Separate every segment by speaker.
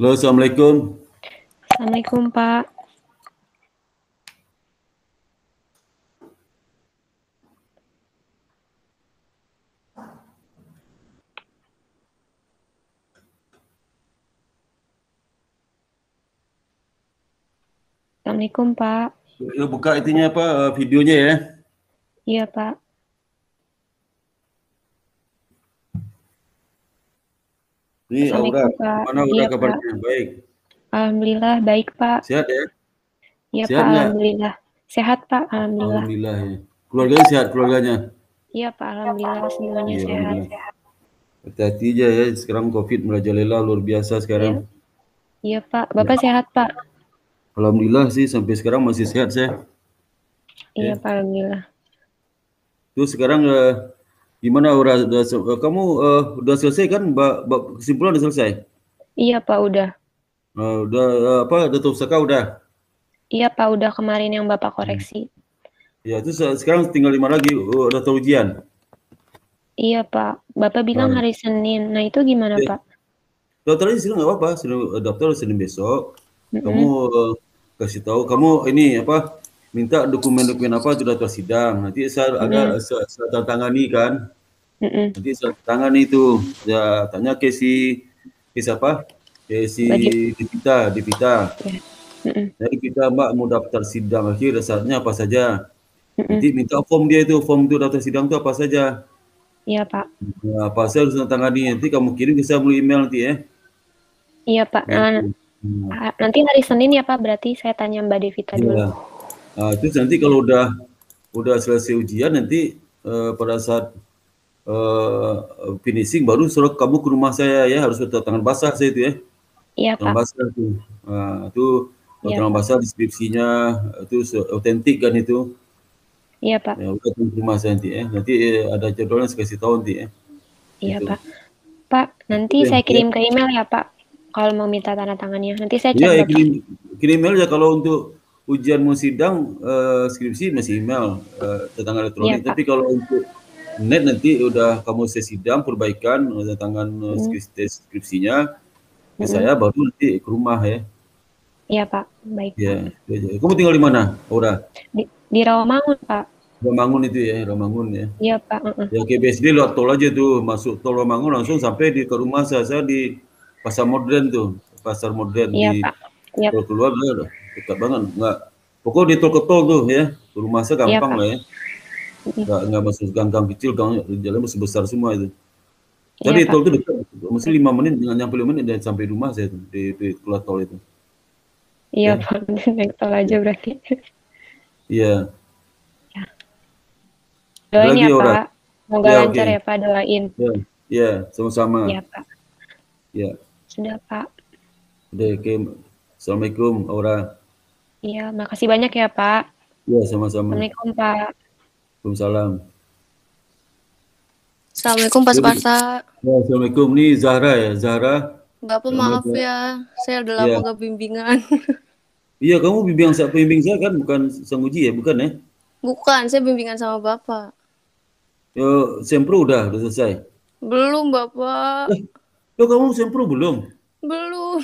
Speaker 1: Halo, Assalamualaikum.
Speaker 2: Assalamualaikum, Pak. Assalamualaikum, Pak.
Speaker 1: Ya, buka itunya apa videonya ya.
Speaker 2: Iya, Pak.
Speaker 1: Ini Aura,
Speaker 2: Assalamualaikum, Pak.
Speaker 1: mana Aura
Speaker 2: Iya, Pak.
Speaker 1: kabarnya? Baik.
Speaker 2: Alhamdulillah baik, Pak.
Speaker 1: Sehat ya?
Speaker 2: Iya,
Speaker 1: Sehat
Speaker 2: Pak.
Speaker 1: nggak?
Speaker 2: Alhamdulillah. Sehat, Pak. Alhamdulillah.
Speaker 1: Alhamdulillah ya. Keluarganya sehat keluarganya?
Speaker 2: Iya, Pak. Alhamdulillah semuanya
Speaker 1: Iya,
Speaker 2: sehat.
Speaker 1: Alhamdulillah. Hati-hati aja ya. Sekarang COVID merajalela luar biasa
Speaker 2: Iya.
Speaker 1: sekarang.
Speaker 2: Iya, Pak.
Speaker 1: Ya.
Speaker 2: Bapak sehat, Pak?
Speaker 1: Alhamdulillah sih sampai sekarang masih sehat saya.
Speaker 2: Iya,
Speaker 1: Ya.
Speaker 2: Pak. Alhamdulillah.
Speaker 1: Terus sekarang gimana Aura? Kamu udah selesai kan? Kesimpulan udah selesai?
Speaker 2: Iya, Pak. Udah.
Speaker 1: Udah apa? Udah pusaka udah?
Speaker 2: Iya, Pak. Udah kemarin yang Bapak koreksi.
Speaker 1: Ya, itu sekarang tinggal 5 lagi. Udah tahu ujian.
Speaker 2: Iya, Pak. Bapak bilang
Speaker 1: Nah,
Speaker 2: hari Senin. Nah, itu gimana,
Speaker 1: ya.
Speaker 2: Pak?
Speaker 1: Daftar aja Senin nggak apa-apa, Senin, daftar Senin besok. Kamu
Speaker 2: Mm-mm.
Speaker 1: kasih tahu, kamu ini apa? Minta dokumen-dokumen apa itu daftar sidang. Nanti
Speaker 2: Mm-mm.
Speaker 1: saya tanda tangani kan.
Speaker 2: Mm-mm.
Speaker 1: Nanti saya tangani itu. Ya tanya ke siapa? Ke si
Speaker 2: Bagi.
Speaker 1: Devita.
Speaker 2: Ya. Mm-mm.
Speaker 1: Jadi kita Mbak mau daftar sidang akhir syaratnya apa saja.
Speaker 2: Mm-mm.
Speaker 1: Nanti minta form itu daftar sidang itu apa saja.
Speaker 2: Iya, Pak.
Speaker 1: Nah, apa saja harus tanda tangani. Nanti kamu kirim ke saya melalui email nanti ya.
Speaker 2: Iya, Pak.
Speaker 1: Gitu. Hmm.
Speaker 2: Nanti hari Senin ya, Pak. Berarti saya tanya Mbak Devita dulu.
Speaker 1: Iya. Nah, terus nanti kalau udah selesai ujian nanti pada saat eh, finishing baru suruh kamu ke rumah saya ya harus tanda tangan basah saya itu ya
Speaker 2: Iya,
Speaker 1: tangan
Speaker 2: Pak.
Speaker 1: basah itu. Nah, itu
Speaker 2: Iya,
Speaker 1: tangan
Speaker 2: Pak.
Speaker 1: basah deskripsinya itu otentik kan itu
Speaker 2: Iya, Pak.
Speaker 1: ya udah tunggu ke rumah saya nanti ada jadwalnya saya kasih tahu nanti ya
Speaker 2: Iya,
Speaker 1: itu
Speaker 2: Pak. Pak, nanti
Speaker 1: ya
Speaker 2: saya
Speaker 1: ya
Speaker 2: kirim ke email ya, Pak. Kalau mau minta tanda tangannya. Nanti saya
Speaker 1: ya,
Speaker 2: chat
Speaker 1: ya,
Speaker 2: Bapak.
Speaker 1: kirim email ya kalau untuk ujian mau sidang skripsi masih email tentang
Speaker 2: Iya,
Speaker 1: elektronik
Speaker 2: Pak.
Speaker 1: tapi kalau untuk net nanti udah kamu selesai sidang perbaikan tanda tangan
Speaker 2: Mm,
Speaker 1: skripsinya ke
Speaker 2: mm-mm.
Speaker 1: saya baru nanti ke rumah ya.
Speaker 2: Iya, Pak. Baik,
Speaker 1: Ya,
Speaker 2: Pak.
Speaker 1: ya, ya. Kamu tinggal di mana? Aura?
Speaker 2: Di Rawamangun, Pak.
Speaker 1: Rawamangun itu ya, Rawamangun ya.
Speaker 2: Iya, Pak. Heeh.
Speaker 1: Ya ke BSD lewat tol aja tuh, masuk tol Rawamangun langsung sampai di ke rumah saya di Pasar Modern tuh, Pasar Modern
Speaker 2: Iya,
Speaker 1: di
Speaker 2: Pak. Iya,
Speaker 1: tol keluar udah dekat banget. Enggak, pokoknya di tol ke tol tuh ya, ke rumah saya
Speaker 2: iya,
Speaker 1: gampang
Speaker 2: Pak.
Speaker 1: lah ya.
Speaker 2: Mm-mm.
Speaker 1: Enggak masuk gang-gang kecil, jalan masih besar semua itu. Tadi
Speaker 2: Iya, Pak.
Speaker 1: tol tuh dekat, mesti 5 menit, nggak nyampe 5 menit dan sampai rumah saya tuh di keluar tol itu.
Speaker 2: Iya,
Speaker 1: Ya,
Speaker 2: Pak. Naik tol aja
Speaker 1: ya.
Speaker 2: berarti.
Speaker 1: Iya.
Speaker 2: Ya.
Speaker 1: Ada
Speaker 2: Doain
Speaker 1: lagi
Speaker 2: ya,
Speaker 1: Aura?
Speaker 2: Pak. Semoga
Speaker 1: Ya, oke.
Speaker 2: lancar ya, Pak. Doain.
Speaker 1: Ya, ya, sama-sama.
Speaker 2: Iya, Pak.
Speaker 1: Ya,
Speaker 2: Sudah, Pak.
Speaker 1: udah oke. Assalamualaikum, Aura.
Speaker 2: Iya, makasih banyak ya, Pak.
Speaker 1: Ya, sama-sama.
Speaker 2: Assalamualaikum, Pak.
Speaker 1: Waalaikumsalam.
Speaker 3: Assalamualaikum Pak
Speaker 1: Ya,
Speaker 3: Suparta.
Speaker 1: ya, Assalamualaikum. Ini Zahra ya, Zahra.
Speaker 3: Bapak
Speaker 1: Kamu
Speaker 3: maaf
Speaker 1: ada,
Speaker 3: ya, saya udah lama
Speaker 1: ya.
Speaker 3: gak bimbingan.
Speaker 1: Iya, kamu pembimbing saya kan, bukan sang uji ya, bukan ya?
Speaker 3: Bukan, saya bimbingan sama Bapak.
Speaker 1: Ya, sempro udah selesai.
Speaker 3: Belum Bapak,
Speaker 1: Eh, lo kamu sempro belum?
Speaker 3: belum.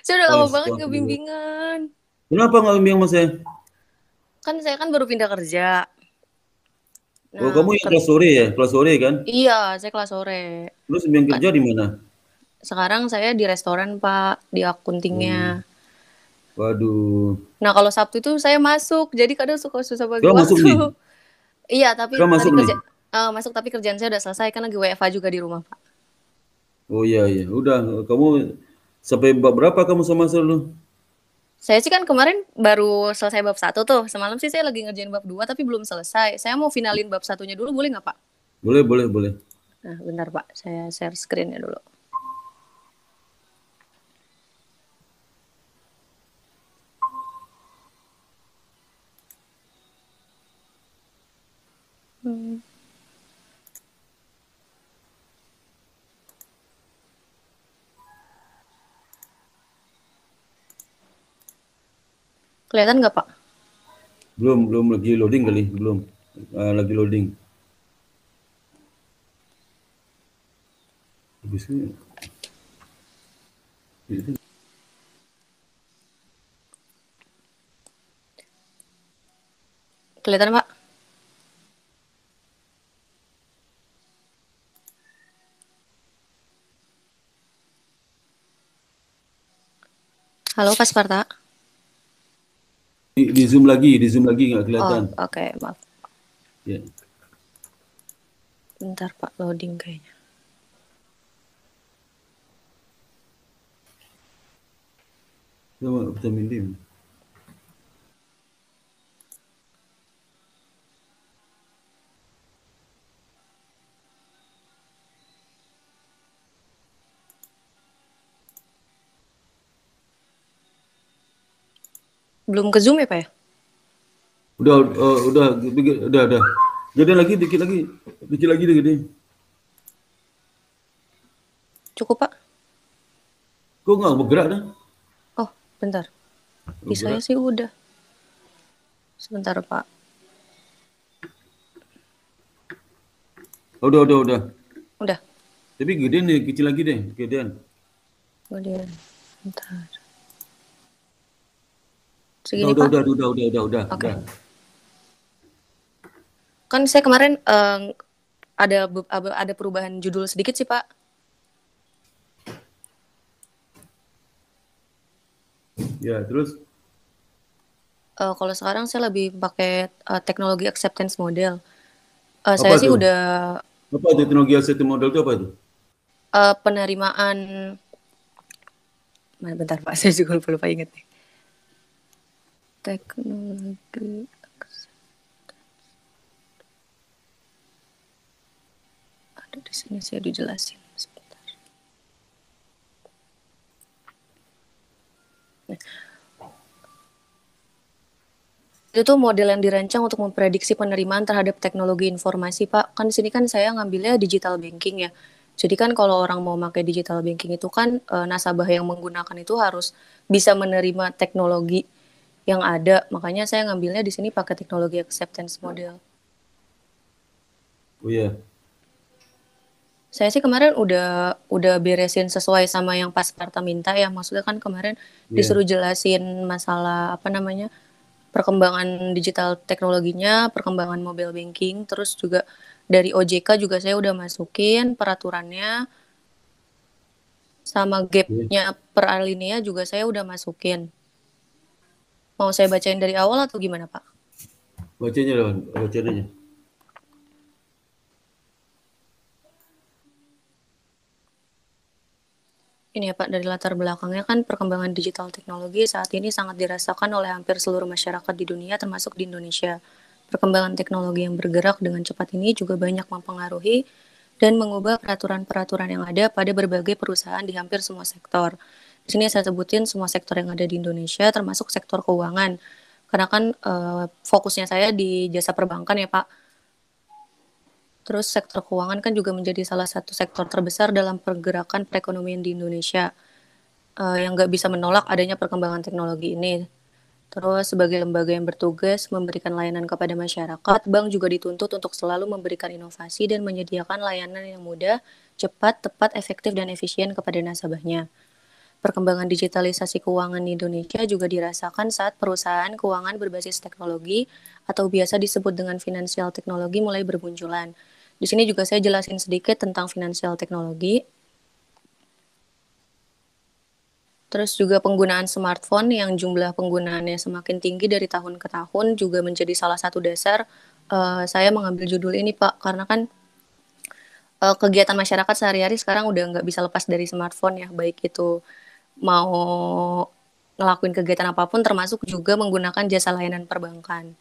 Speaker 3: Saya udah lama banget gak
Speaker 1: Astagfirullah.
Speaker 3: bimbingan.
Speaker 1: Kenapa nggak bimbing sama saya?
Speaker 3: Kan saya kan baru pindah kerja.
Speaker 1: Oh,
Speaker 3: Nah,
Speaker 1: kamu yang kelas sore ya, kelas sore kan?
Speaker 3: iya, saya kelas sore.
Speaker 1: Terus bimbing
Speaker 3: Kan
Speaker 1: kerja di mana?
Speaker 3: sekarang saya di restoran Pak, di akuntingnya.
Speaker 1: Hmm, waduh.
Speaker 3: Nah, kalau Sabtu itu saya masuk, jadi kadang suka susah bagi
Speaker 1: Sekarang masuk
Speaker 3: waktu.
Speaker 1: nih?
Speaker 3: Iya, tapi
Speaker 1: Sekarang
Speaker 3: tapi
Speaker 1: masuk nih?
Speaker 3: masuk tapi kerjaan saya udah selesai kan lagi WFH juga di rumah Pak.
Speaker 1: Oh iya, iya. Udah, kamu sampai bab berapa kamu sama lu?
Speaker 3: Saya sih kan kemarin baru selesai bab 1 tuh. Semalam sih saya lagi ngerjain bab 2 tapi belum selesai. Saya mau finalin bab satunya dulu boleh nggak Pak?
Speaker 1: Boleh, boleh, boleh.
Speaker 3: Nah bentar Pak, saya share screen-nya dulu. Hmm. Kelihatan nggak Pak?
Speaker 1: Belum lagi loading kali, belum. Lagi loading. Habis ini.
Speaker 3: Kelihatan, Pak? Halo, Pak Sparta.
Speaker 1: Di zoom lagi nggak kelihatan.
Speaker 3: Oke, maaf.
Speaker 1: Ya.
Speaker 3: Bentar, Pak, loading kayaknya.
Speaker 1: Coba vitamin D.
Speaker 3: Belum ke Zoom ya, Pak ya?
Speaker 1: Udah. Gedein lagi, dikit lagi deh.
Speaker 3: Cukup, Pak?
Speaker 1: Kok nggak bergerak dah?
Speaker 3: Oh, bentar. Di saya sih udah. Sebentar, Pak.
Speaker 1: Udah.
Speaker 3: Udah.
Speaker 1: Tapi gedein nih, kecil lagi deh, gedein.
Speaker 3: Kemudian, bentar. Segini, Pak?
Speaker 1: Udah.
Speaker 3: Oke. Kan saya kemarin ada perubahan judul sedikit sih, Pak.
Speaker 1: Ya, terus?
Speaker 3: Kalau sekarang saya lebih pakai teknologi acceptance model.
Speaker 1: Apa
Speaker 3: Saya sih
Speaker 1: tuh?
Speaker 3: udah
Speaker 1: Apa teknologi acceptance model itu apa itu?
Speaker 3: penerimaan. Bentar, Pak, saya juga lupa inget nih. Teknologi. Ada di sini saya dijelasin. Sebentar. Nah. Itu tuh model yang dirancang untuk memprediksi penerimaan terhadap teknologi informasi, Pak. Kan di sini kan saya ngambilnya digital banking ya. Jadi kan kalau orang mau pakai digital banking itu kan nasabah yang menggunakan itu harus bisa menerima teknologi yang ada. Makanya saya ngambilnya di sini pakai teknologi acceptance model.
Speaker 1: Oh iya.
Speaker 3: Saya sih kemarin udah beresin sesuai sama yang Pak Sparta minta ya. Maksudnya kan kemarin disuruh jelasin masalah apa namanya? Perkembangan digital teknologinya, perkembangan mobile banking, terus juga dari OJK juga saya udah masukin peraturannya, sama gap-nya per alinea juga saya udah masukin. Mau saya bacain dari awal atau gimana, Pak?
Speaker 1: Bacanya.
Speaker 3: Ini ya Pak, dari latar belakangnya kan perkembangan digital teknologi saat ini sangat dirasakan oleh hampir seluruh masyarakat di dunia termasuk di Indonesia. Perkembangan teknologi yang bergerak dengan cepat ini juga banyak mempengaruhi dan mengubah peraturan-peraturan yang ada pada berbagai perusahaan di hampir semua sektor. Di sini saya sebutin semua sektor yang ada di Indonesia termasuk sektor keuangan. Karena kan fokusnya saya di jasa perbankan ya Pak. Terus sektor keuangan kan juga menjadi salah satu sektor terbesar dalam pergerakan perekonomian di Indonesia yang nggak bisa menolak adanya perkembangan teknologi ini. Terus sebagai lembaga yang bertugas memberikan layanan kepada masyarakat, bank juga dituntut untuk selalu memberikan inovasi dan menyediakan layanan yang mudah, cepat, tepat, efektif, dan efisien kepada nasabahnya. Perkembangan digitalisasi keuangan di Indonesia juga dirasakan saat perusahaan keuangan berbasis teknologi atau biasa disebut dengan finansial teknologi mulai bermunculan. Di sini juga saya jelasin sedikit tentang finansial teknologi. Terus juga penggunaan smartphone yang jumlah penggunaannya semakin tinggi dari tahun ke tahun juga menjadi salah satu dasar saya mengambil judul ini Pak, karena kan kegiatan masyarakat sehari-hari sekarang udah nggak bisa lepas dari smartphone ya, baik itu mau ngelakuin kegiatan apapun termasuk juga menggunakan jasa layanan perbankan.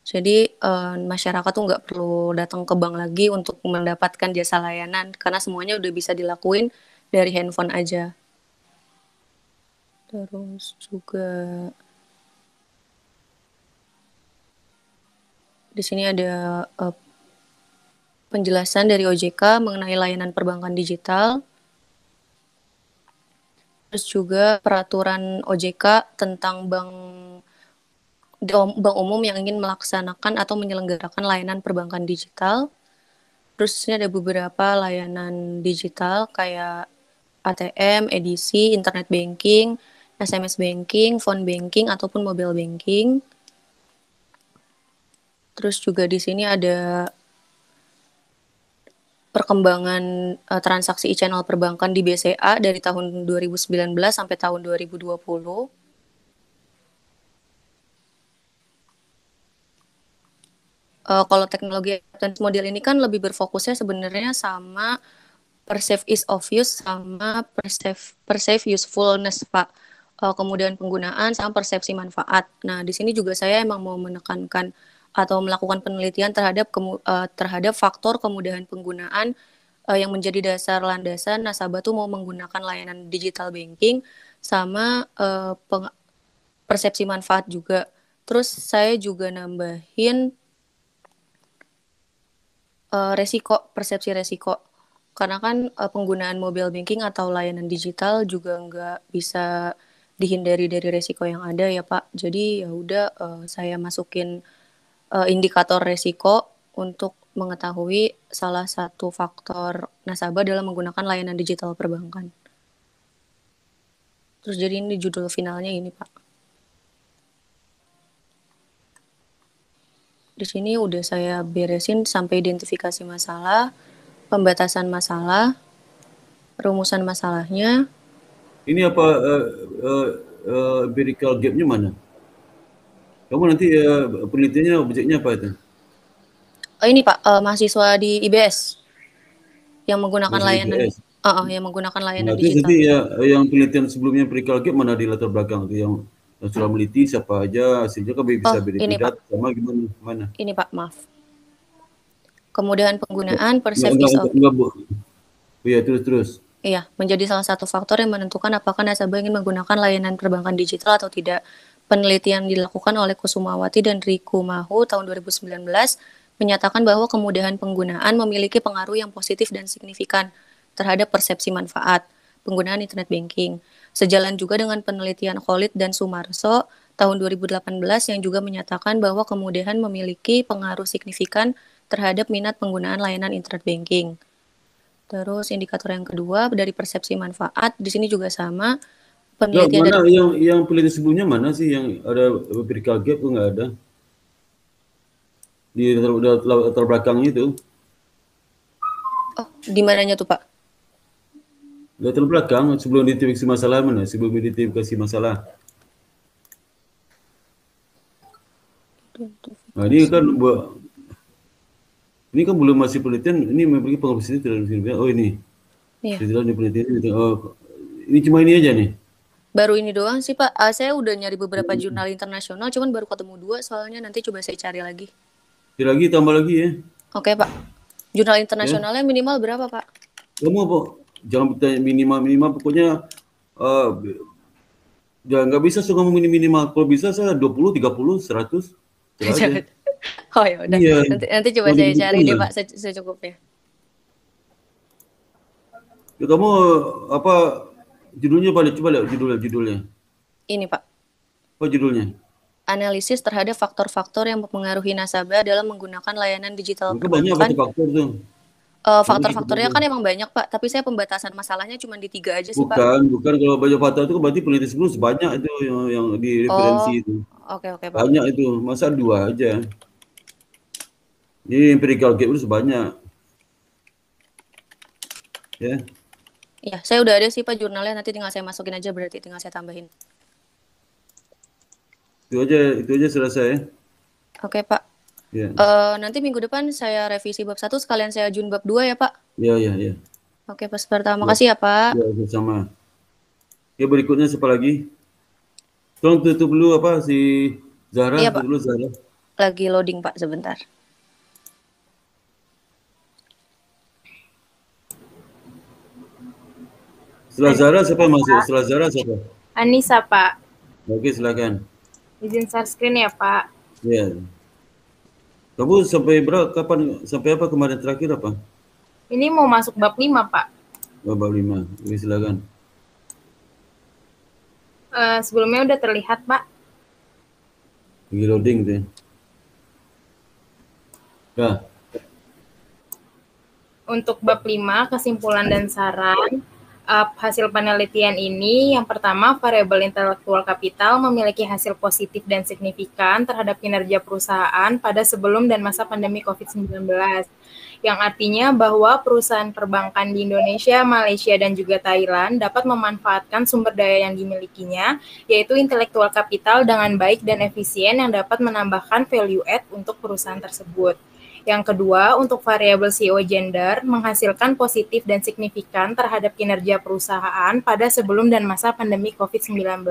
Speaker 3: Jadi masyarakat tuh nggak perlu datang ke bank lagi untuk mendapatkan jasa layanan karena semuanya udah bisa dilakuin dari handphone aja. Terus juga di sini ada penjelasan dari OJK mengenai layanan perbankan digital. Terus juga peraturan OJK tentang bank umum yang ingin melaksanakan atau menyelenggarakan layanan perbankan digital. Terus ini ada beberapa layanan digital kayak ATM, edisi, internet banking, SMS banking, phone banking, ataupun mobile banking. Terus juga di sini ada perkembangan transaksi e-channel perbankan di BCA dari tahun 2019 sampai tahun 2020. Kalau teknologi acceptance model ini kan lebih berfokusnya sebenarnya sama perceived ease of use sama perceived usefulness, Pak. Kemudahan penggunaan sama persepsi manfaat. Nah, di sini juga saya emang mau menekankan atau melakukan penelitian terhadap faktor kemudahan penggunaan yang menjadi dasar landasan nasabah tuh mau menggunakan layanan digital banking sama persepsi manfaat juga. Terus saya juga nambahin persepsi resiko. Karena kan penggunaan mobile banking atau layanan digital juga nggak bisa dihindari dari resiko yang ada ya Pak. Jadi ya udah saya masukin indikator resiko untuk mengetahui salah satu faktor nasabah dalam menggunakan layanan digital perbankan. Terus jadi ini judul finalnya ini Pak. Di sini udah saya beresin sampai identifikasi masalah, pembatasan masalah, rumusan masalahnya.
Speaker 1: Ini apa empirical gap-nya mana? Kamu nanti penelitiannya objeknya apa itu?
Speaker 3: Ini Pak, mahasiswa di IBS yang menggunakan
Speaker 1: Masih
Speaker 3: layanan
Speaker 1: IPS.
Speaker 3: yang menggunakan layanan
Speaker 1: Nah, terus
Speaker 3: digital.
Speaker 1: nanti ya yang penelitian sebelumnya empirical gap mana di latar belakang itu yang sudah meliti siapa aja hasilnya kan bisa
Speaker 3: Ini
Speaker 1: beda-beda
Speaker 3: Pak.
Speaker 1: sama gimana mana?
Speaker 3: Ini Pak, maaf. Kemudahan penggunaan perceived ease of
Speaker 1: Enggak, Bu. Iya, terus.
Speaker 3: Iya, menjadi salah satu faktor yang menentukan apakah nasabah ingin menggunakan layanan perbankan digital atau tidak. Penelitian dilakukan oleh Kusumawati dan Riku Mahu tahun 2019 menyatakan bahwa kemudahan penggunaan memiliki pengaruh yang positif dan signifikan terhadap persepsi manfaat penggunaan internet banking. Sejalan juga dengan penelitian Khalid dan Sumarso tahun 2018 yang juga menyatakan bahwa kemudahan memiliki pengaruh signifikan terhadap minat penggunaan layanan internet banking. Terus indikator yang kedua dari persepsi manfaat, di sini juga sama. Penelitian
Speaker 1: mana
Speaker 3: dari
Speaker 1: yang penelitian sebelumnya mana sih yang ada empirical gap tuh nggak ada? Di latar belakangnya itu.
Speaker 3: di mananya tuh Pak?
Speaker 1: Latar belakang sebelum identifikasi masalah mana? Sebelum identifikasi masalah. Nah, ini kan belum masih penelitian, ini memiliki pengawasan tidak. Oh ini.
Speaker 3: Iya.
Speaker 1: Di penelitian ini. Oh, ini cuma ini aja nih.
Speaker 3: Baru ini doang sih Pak. Saya udah nyari beberapa jurnal internasional, cuman baru ketemu 2 soalnya nanti coba saya cari lagi.
Speaker 1: Lagi tambah lagi ya.
Speaker 3: Oke Pak. Jurnal internasionalnya minimal berapa Pak?
Speaker 1: Kamu apa? Jangan bertanya minimal pokoknya jangan nggak bisa suka minimal. Kalau bisa saya 20, 30, 100. Aja.
Speaker 3: Oh ya udah.
Speaker 1: Iya.
Speaker 3: Nanti coba saya cari deh Pak secukupnya.
Speaker 1: Ya, kamu apa judulnya coba lihat judulnya.
Speaker 3: Ini Pak.
Speaker 1: Apa judulnya?
Speaker 3: Analisis terhadap faktor-faktor yang mempengaruhi nasabah dalam menggunakan layanan digital
Speaker 1: Banyak
Speaker 3: perbankan.
Speaker 1: faktor tuh.
Speaker 3: Faktor-faktornya kan emang banyak Pak, tapi saya pembatasan masalahnya cuma di 3 aja sih Pak.
Speaker 1: Bukan kalau banyak faktor itu berarti penelitian sebelum sebanyak itu yang di referensi itu.
Speaker 3: Oke Pak.
Speaker 1: Banyak itu, masa 2 aja. Ini empirical gap itu sebanyak. Ya.
Speaker 3: Ya, saya udah ada sih Pak jurnalnya, nanti tinggal saya masukin aja berarti tinggal saya tambahin.
Speaker 1: Itu aja selesai.
Speaker 3: Oke Pak.
Speaker 1: Ya.
Speaker 3: Nanti minggu depan saya revisi bab 1 sekalian saya ajuin bab 2 ya Pak.
Speaker 1: Ya.
Speaker 3: Oke Pak Suparta, makasih ya Pak.
Speaker 1: Ya, sama. Ya berikutnya siapa lagi? Tolong tutup dulu apa si Zahra,
Speaker 3: Iya, Pak.
Speaker 1: dulu Zahra.
Speaker 3: Lagi loading Pak sebentar.
Speaker 1: Setelah Zahra siapa masuk? Setelah Zahra siapa?
Speaker 4: Anissa, Pak.
Speaker 1: Oke, silakan.
Speaker 4: Izin share screen ya, Pak.
Speaker 1: Ya. Kamu sampai sampai apa kemarin terakhir apa?
Speaker 4: Ini mau masuk bab 5, Pak.
Speaker 1: Bab 5. Oke, silakan.
Speaker 4: Sebelumnya udah terlihat, Pak.
Speaker 1: Lagi loading tuh. Ya.
Speaker 4: Untuk bab 5, kesimpulan dan saran, Hasil penelitian ini, yang pertama, variabel intelektual kapital memiliki hasil positif dan signifikan terhadap kinerja perusahaan pada sebelum dan masa pandemi COVID-19, yang artinya bahwa perusahaan perbankan di Indonesia, Malaysia, dan juga Thailand dapat memanfaatkan sumber daya yang dimilikinya, yaitu intelektual kapital dengan baik dan efisien yang dapat menambahkan value add untuk perusahaan tersebut. Yang kedua, untuk variabel CEO gender menghasilkan positif dan signifikan terhadap kinerja perusahaan pada sebelum dan masa pandemi COVID-19.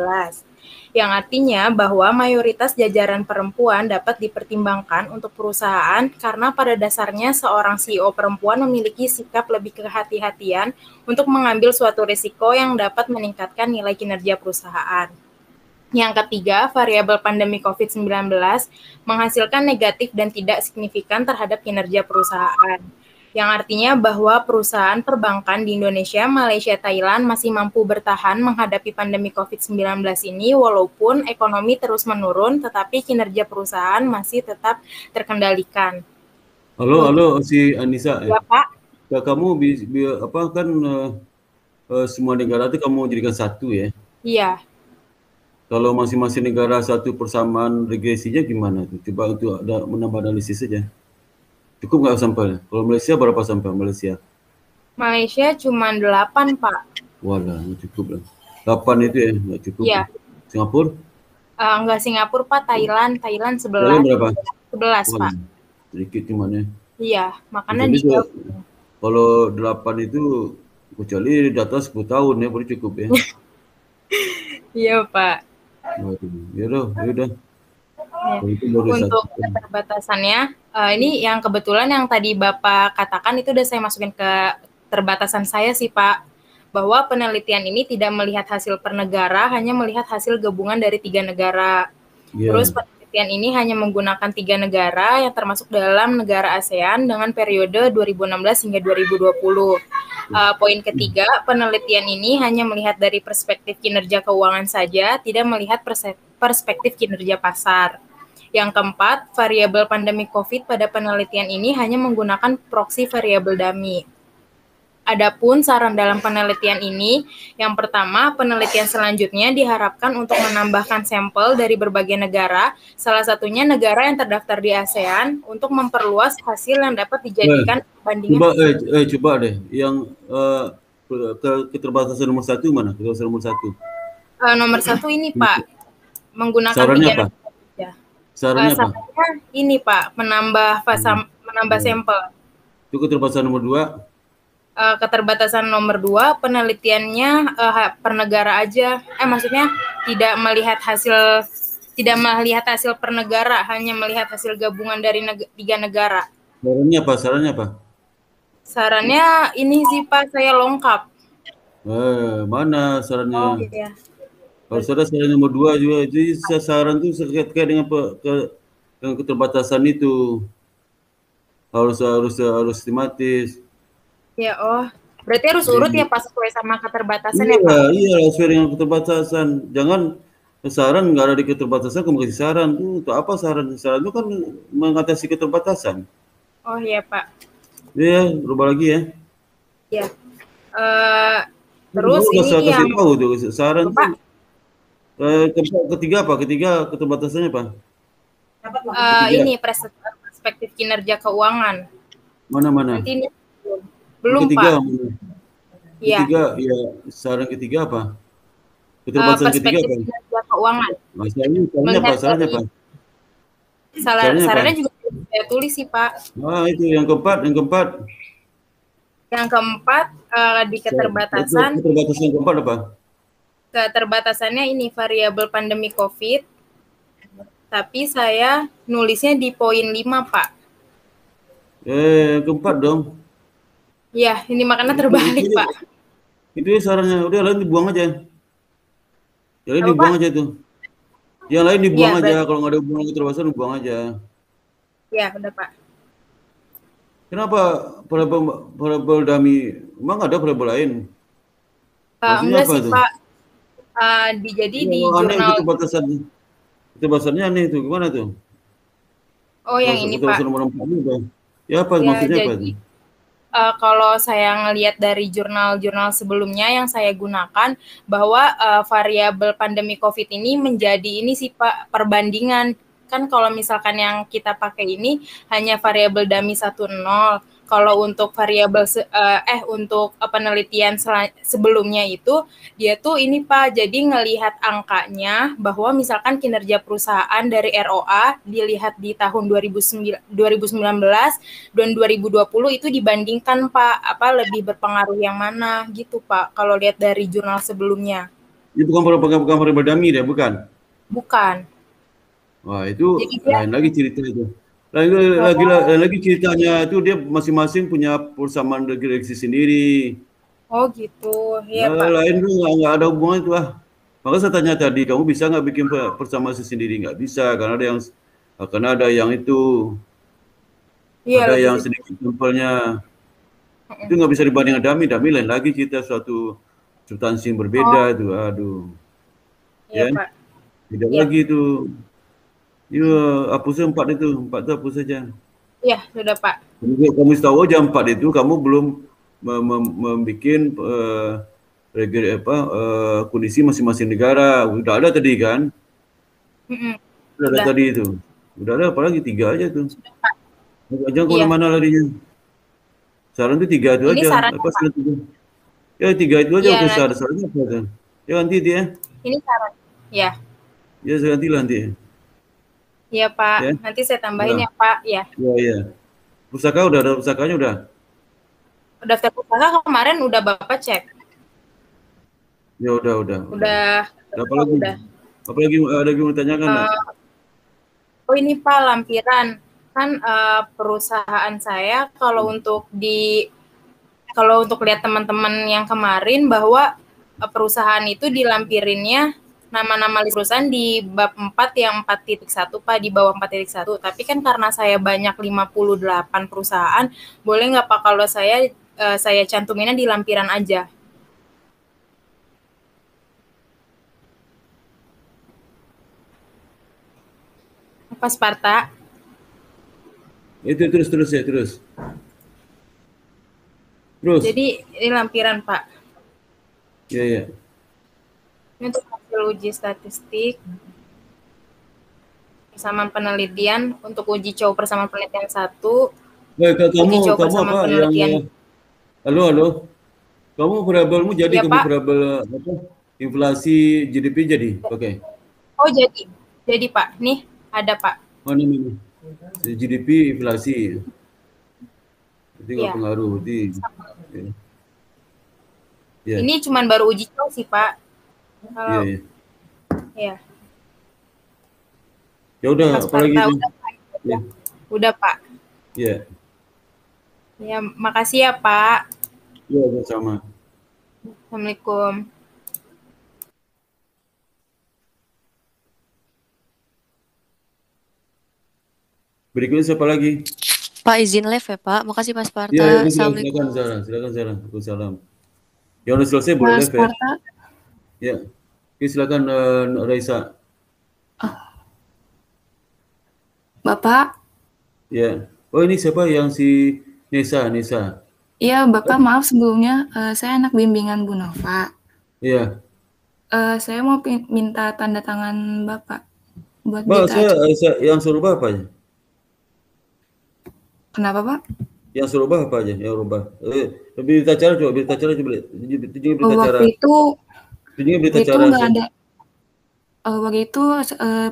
Speaker 4: Yang artinya bahwa mayoritas jajaran perempuan dapat dipertimbangkan untuk perusahaan karena pada dasarnya seorang CEO perempuan memiliki sikap lebih kehati-hatian untuk mengambil suatu risiko yang dapat meningkatkan nilai kinerja perusahaan. Yang ketiga, variabel pandemi COVID-19 menghasilkan negatif dan tidak signifikan terhadap kinerja perusahaan, yang artinya bahwa perusahaan perbankan di Indonesia, Malaysia, Thailand masih mampu bertahan menghadapi pandemi COVID-19 ini walaupun ekonomi terus menurun, tetapi kinerja perusahaan masih tetap terkendalikan.
Speaker 1: Halo, si Anissa.
Speaker 4: Ya, Pak.
Speaker 1: Kamu semua negara itu kamu jadikan satu ya?
Speaker 4: Iya.
Speaker 1: Kalau masing-masing negara satu persamaan regresinya gimana tuh? Coba untuk menambah analisis saja. Cukup nggak sampelnya? Kalau Malaysia berapa sampel Malaysia?
Speaker 4: Malaysia cuma 8, Pak.
Speaker 1: Walah, nggak cukup lah. 8 itu ya, nggak cukup.
Speaker 4: Iya.
Speaker 1: Singapura?
Speaker 4: Enggak Singapura, Pak. Thailand 11.
Speaker 1: Thailand berapa?
Speaker 4: 11, Pak.
Speaker 1: Sedikit cuman ya.
Speaker 4: Iya, makanya
Speaker 1: Jadi
Speaker 4: dia.
Speaker 1: kalau 8 itu kecuali di atas 10 tahun ya, baru cukup ya.
Speaker 4: Iya, Pak.
Speaker 1: Yaudah.
Speaker 4: Ya. Untuk keterbatasannya, ini yang kebetulan yang tadi Bapak katakan itu udah saya masukin ke keterbatasan saya sih, Pak. Bahwa penelitian ini tidak melihat hasil per negara, hanya melihat hasil gabungan dari 3 negara. Terus penelitian ini hanya menggunakan 3 negara yang termasuk dalam negara ASEAN dengan periode 2016 hingga 2020. Poin ketiga, penelitian ini hanya melihat dari perspektif kinerja keuangan saja, tidak melihat perspektif kinerja pasar. Yang keempat, variabel pandemi COVID pada penelitian ini hanya menggunakan proxy variabel dummy. Adapun saran dalam penelitian ini, yang pertama, penelitian selanjutnya diharapkan untuk menambahkan sampel dari berbagai negara, salah satunya negara yang terdaftar di ASEAN, untuk memperluas hasil yang dapat dijadikan perbandingan.
Speaker 1: Coba deh, yang keterbatasan nomor 1 mana? Keterbatasan nomor 1.
Speaker 4: Nomor 1 ini, Pak, menggunakan
Speaker 1: sarannya
Speaker 4: 3
Speaker 1: apa?
Speaker 4: negara.
Speaker 1: Sarannya apa?
Speaker 4: Ini, Pak, menambah sampel.
Speaker 1: Itu keterbatasan nomor 2.
Speaker 4: Keterbatasan nomor 2, penelitiannya per negara aja. Maksudnya tidak melihat hasil per negara, hanya melihat hasil gabungan dari 3 negara.
Speaker 1: Sarannya apa?
Speaker 4: Sarannya ini sih, Pak, saya lengkap.
Speaker 1: Mana sarannya?
Speaker 4: Oh, iya.
Speaker 1: Harus ada saran nomor 2 juga. Jadi saran itu terkait dengan keterbatasan itu harus sistematis.
Speaker 4: Ya, berarti harus urut ya Pak sesuai sama keterbatasan ya
Speaker 1: Iya,
Speaker 4: Pak?
Speaker 1: Iya, sesuai dengan keterbatasan. Jangan saran nggak ada di keterbatasan, kamu kasih saran tuh. Untuk apa saran? Saran itu kan mengatasi keterbatasan.
Speaker 4: Oh iya Pak.
Speaker 1: Iya, berubah lagi ya.
Speaker 4: Iya. Terus ini
Speaker 1: yang tahu tuh saran
Speaker 4: Pak.
Speaker 1: Ketiga apa? Ketiga keterbatasannya apa?
Speaker 4: Ini perspektif kinerja keuangan.
Speaker 1: Mana?
Speaker 4: Nanti ini belum
Speaker 1: ketiga,
Speaker 4: Pak.
Speaker 1: Ketiga, ya saran ketiga apa? Keterbatasan ketiga apa?
Speaker 4: Kinerja keuangan.
Speaker 1: Sarannya apa?
Speaker 4: Sarannya juga saya tulis sih Pak.
Speaker 1: Itu yang keempat.
Speaker 4: Yang keempat di keterbatasan.
Speaker 1: Keterbatasan keempat apa?
Speaker 4: Keterbatasannya ini variabel pandemi COVID. Tapi saya nulisnya di poin 5 Pak.
Speaker 1: Keempat dong.
Speaker 4: Iya, ini makanya terbalik, Pak.
Speaker 1: Itu sarannya. Udah lain dibuang aja. Yang lain dibuang aja tuh. Yang lain dibuang aja. Kalau nggak ada hubungan keterbatasan, dibuang aja.
Speaker 4: Iya, udah Pak.
Speaker 1: Kenapa variabel dummy? Emang ada variabel lain?
Speaker 4: Enggak sih, Pak. Jadi di jurnal.
Speaker 1: Keterbatasannya aneh tuh. Gimana tuh?
Speaker 4: Oh, yang ini Pak.
Speaker 1: Nomor 4 itu. Ya apa maksudnya apa itu?
Speaker 4: kalau saya ngelihat dari jurnal-jurnal sebelumnya yang saya gunakan, bahwa variabel pandemi COVID ini menjadi ini sih Pak, perbandingan. Kan kalau misalkan yang kita pakai ini hanya variabel dummy 10. Kalau untuk variabel untuk penelitian sebelumnya itu dia tuh ini Pak, jadi ngelihat angkanya bahwa misalkan kinerja perusahaan dari ROA dilihat di tahun 2019 dan 2020 itu dibandingkan Pak, lebih berpengaruh yang mana gitu Pak, kalau lihat dari jurnal sebelumnya.
Speaker 1: Ini bukan variabel dummy deh, bukan?
Speaker 4: Bukan.
Speaker 1: Wah, itu lain lagi cerita itu. Lagi ceritanya itu dia masing-masing punya persamaan regresi sendiri.
Speaker 4: Oh gitu, ya Pak.
Speaker 1: Lain tuh nggak ada hubungan itu ah. Maka saya tanya tadi, kamu bisa nggak bikin persamaan sendiri? Nggak bisa, karena ada yang itu, ada yang sedikit sampelnya. Itu nggak bisa dibandingkan dummy lain lagi kita suatu substansi yang berbeda itu, aduh.
Speaker 4: Iya Pak.
Speaker 1: Tidak lagi itu. Ya, hapus 4 itu hapus saja.
Speaker 4: Iya, sudah Pak.
Speaker 1: Kamu tahu aja 4 itu kamu belum membuat kondisi masing-masing negara. Udah ada tadi kan? Udah ada tadi itu. Udah ada, apalagi 3 aja tuh. Jangan kemana-mana larinya. Saran itu 3 itu aja.
Speaker 4: Saran
Speaker 1: apa saran itu? Ya 3 itu aja udah sarannya apa tuh? Ya nanti dia.
Speaker 4: Ini saran. Ya.
Speaker 1: Ya nanti.
Speaker 4: Iya Pak, ya. Nanti saya tambahin ya Pak, ya.
Speaker 1: Iya. Pusaka ada pusakanya udah?
Speaker 4: Daftar pusaka kemarin udah Bapak cek.
Speaker 1: Ya udah.
Speaker 4: Apalagi?
Speaker 1: Apalagi ada yang mau tanyakan?
Speaker 4: Oh ini Pak, lampiran. Kan perusahaan saya kalau untuk lihat teman-teman yang kemarin bahwa perusahaan itu dilampirinnya nama-nama list perusahaan di bab 4 yang 4.1 Pak, di bawah 4.1. Tapi kan karena saya banyak 58 perusahaan, boleh nggak Pak kalau saya cantuminnya di lampiran aja? Apa Sparta?
Speaker 1: Itu terus.
Speaker 4: Jadi ini lampiran Pak.
Speaker 1: Iya.
Speaker 4: Ini untuk uji statistik persamaan penelitian, untuk uji coba persamaan penelitian 1.
Speaker 1: Kamu apa yang halo kamu variabelmu jadi kamu variabel apa inflasi GDP jadi oke.
Speaker 4: Oh jadi Pak, nih ada Pak.
Speaker 1: Mana ini GDP inflasi itu nggak pengaruh
Speaker 4: Ini cuman baru uji coba sih Pak. Iya.
Speaker 1: Ya udah, apalagi ini?
Speaker 4: Udah Pak.
Speaker 1: Iya.
Speaker 4: Ya, makasih ya Pak.
Speaker 1: Iya, sama.
Speaker 4: Assalamualaikum.
Speaker 1: Berikutnya siapa lagi?
Speaker 3: Pak izin live ya Pak. Makasih Pak Sparta.
Speaker 1: Iya,
Speaker 3: Assalamualaikum.
Speaker 1: Silakan Zara. Waalaikumsalam. Yang udah selesai boleh live ya. Ya. Oke, silakan Raisa.
Speaker 5: Bapak?
Speaker 1: Ya. Oh, ini siapa yang si Nesa?
Speaker 5: Iya, Bapak maaf sebelumnya, saya anak bimbingan Bu Nova.
Speaker 1: Iya.
Speaker 5: Saya mau minta tanda tangan Bapak buat
Speaker 1: saya yang suruh Bapak aja.
Speaker 5: Kenapa Pak?
Speaker 1: Yang suruh Bapak aja, yang rubah. Berita acara coba.
Speaker 5: Waktu itu nggak ada. Waktu itu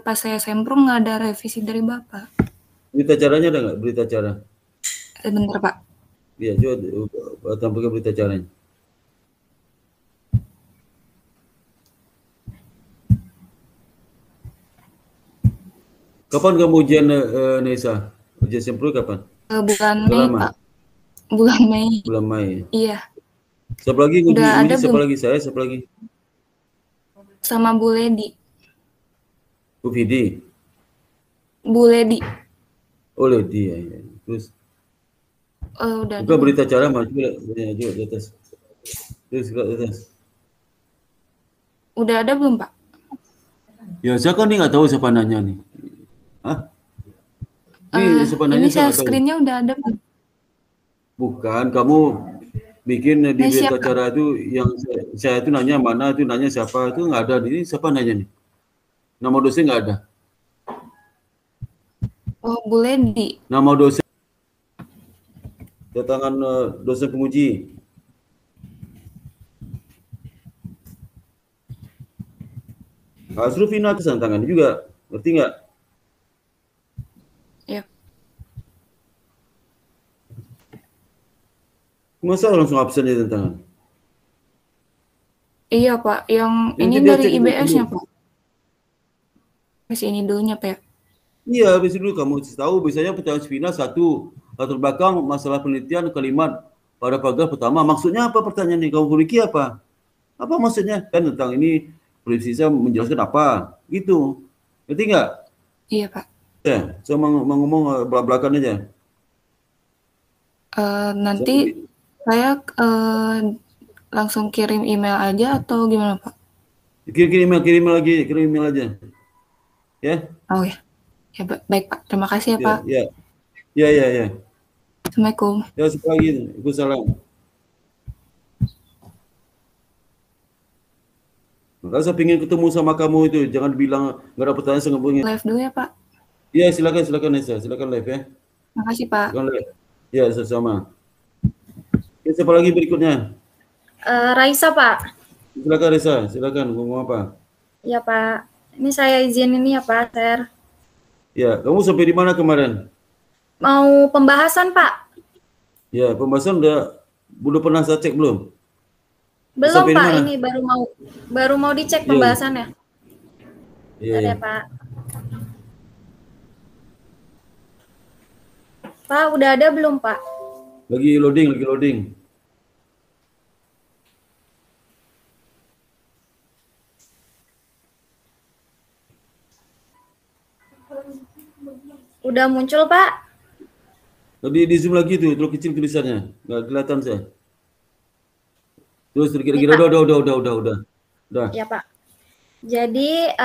Speaker 5: pas saya semprum nggak ada revisi dari Bapak.
Speaker 1: Berita acaranya ada nggak? Berita acara?
Speaker 5: Bentar Pak.
Speaker 1: Iya, coba tampilkan berita acaranya. Kapan kamu ujian Nesa? Ujian sempro kapan?
Speaker 5: Bulan Mei Pak. Bulan Mei. Iya.
Speaker 1: Siapa lagi uji? Siapa lagi? Saya, siapa lagi?
Speaker 5: Sama Bu Ledi.
Speaker 1: Bu Vidi.
Speaker 5: Bu Ledi.
Speaker 1: Oh Ledi ya. Terus.
Speaker 5: Udah.
Speaker 1: Buka berita acara maju di atas. Terus di atas.
Speaker 5: Udah ada belum Pak?
Speaker 1: Ya saya kan nggak tahu siapa nanya nih. Hah?
Speaker 5: Ini saya screen-nya udah ada belum?
Speaker 1: Bukan, kamu bikin di berita acara itu yang saya itu nanya mana itu nanya siapa itu nggak ada. Ini siapa nanya nih? Nama dosen nggak ada.
Speaker 5: Oh, Bu Ledi.
Speaker 1: Nama dosen kedatangan dosen penguji. Asrufina itu tangan juga, ngerti nggak?
Speaker 5: Ya.
Speaker 1: Masa langsung absen ya tantangan?
Speaker 5: Iya Pak, yang ini dari IBS-nya Pak. Kasih ini dulunya Pak.
Speaker 1: Iya, habis dulu kamu tahu biasanya pertanyaan Spina satu latar belakang masalah penelitian kalimat pada paragraf pertama. Maksudnya apa pertanyaan ini? Kamu memiliki apa? Apa maksudnya? Kan tentang ini saya menjelaskan apa? Gitu. Ngerti nggak?
Speaker 5: Iya Pak.
Speaker 1: Ya, saya mau ngomong belak-belakan aja.
Speaker 5: Nanti saya langsung kirim email aja atau gimana Pak?
Speaker 1: Kirim email aja. Ya?
Speaker 5: Oh ya. Ya baik Pak, terima kasih ya Pak.
Speaker 1: Ya.
Speaker 5: Assalamualaikum.
Speaker 1: Ya, sekali lagi. Waalaikumsalam. Makanya saya ingin ketemu sama kamu itu. Jangan bilang nggak ada pertanyaan saya ngomongin.
Speaker 5: Live dulu ya Pak.
Speaker 1: Ya, silakan Nesa. Silakan live ya.
Speaker 5: Makasih Pak.
Speaker 1: Silakan live. Ya, sama. Ya, siapa lagi berikutnya?
Speaker 4: Raisa Pak.
Speaker 1: Silakan Raisa. Silakan ngomong apa?
Speaker 4: Ya Pak. Ini saya izin ini ya Pak, share.
Speaker 1: Ya, kamu sampai di mana kemarin?
Speaker 4: Mau pembahasan Pak?
Speaker 1: Ya, pembahasan udah pernah saya cek belum?
Speaker 4: Belum Pak, ini baru mau dicek pembahasannya.
Speaker 1: Iya.
Speaker 4: Ada Pak. Pak, udah ada belum Pak?
Speaker 1: Lagi loading.
Speaker 4: Udah muncul Pak?
Speaker 1: Tadi di zoom lagi tuh, terlalu kecil tulisannya, nggak kelihatan saya. Terus kira-kira udah.
Speaker 4: Ya Pak. Jadi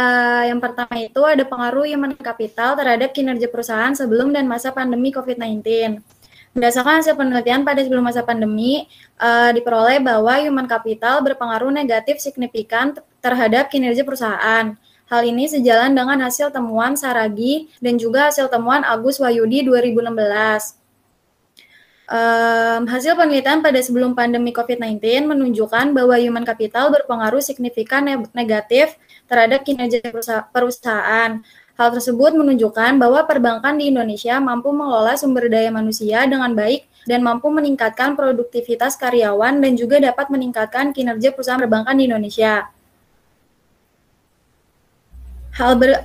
Speaker 4: yang pertama itu ada pengaruh human capital terhadap kinerja perusahaan sebelum dan masa pandemi COVID-19. Berdasarkan hasil penelitian pada sebelum masa pandemi, diperoleh bahwa human capital berpengaruh negatif signifikan terhadap kinerja perusahaan. Hal ini sejalan dengan hasil temuan Saragi dan juga hasil temuan Agus Wahyudi 2016. Hasil penelitian pada sebelum pandemi COVID-19 menunjukkan bahwa human capital berpengaruh signifikan negatif terhadap kinerja perusahaan. Hal tersebut menunjukkan bahwa perbankan di Indonesia mampu mengelola sumber daya manusia dengan baik dan mampu meningkatkan produktivitas karyawan dan juga dapat meningkatkan kinerja perusahaan perbankan di Indonesia.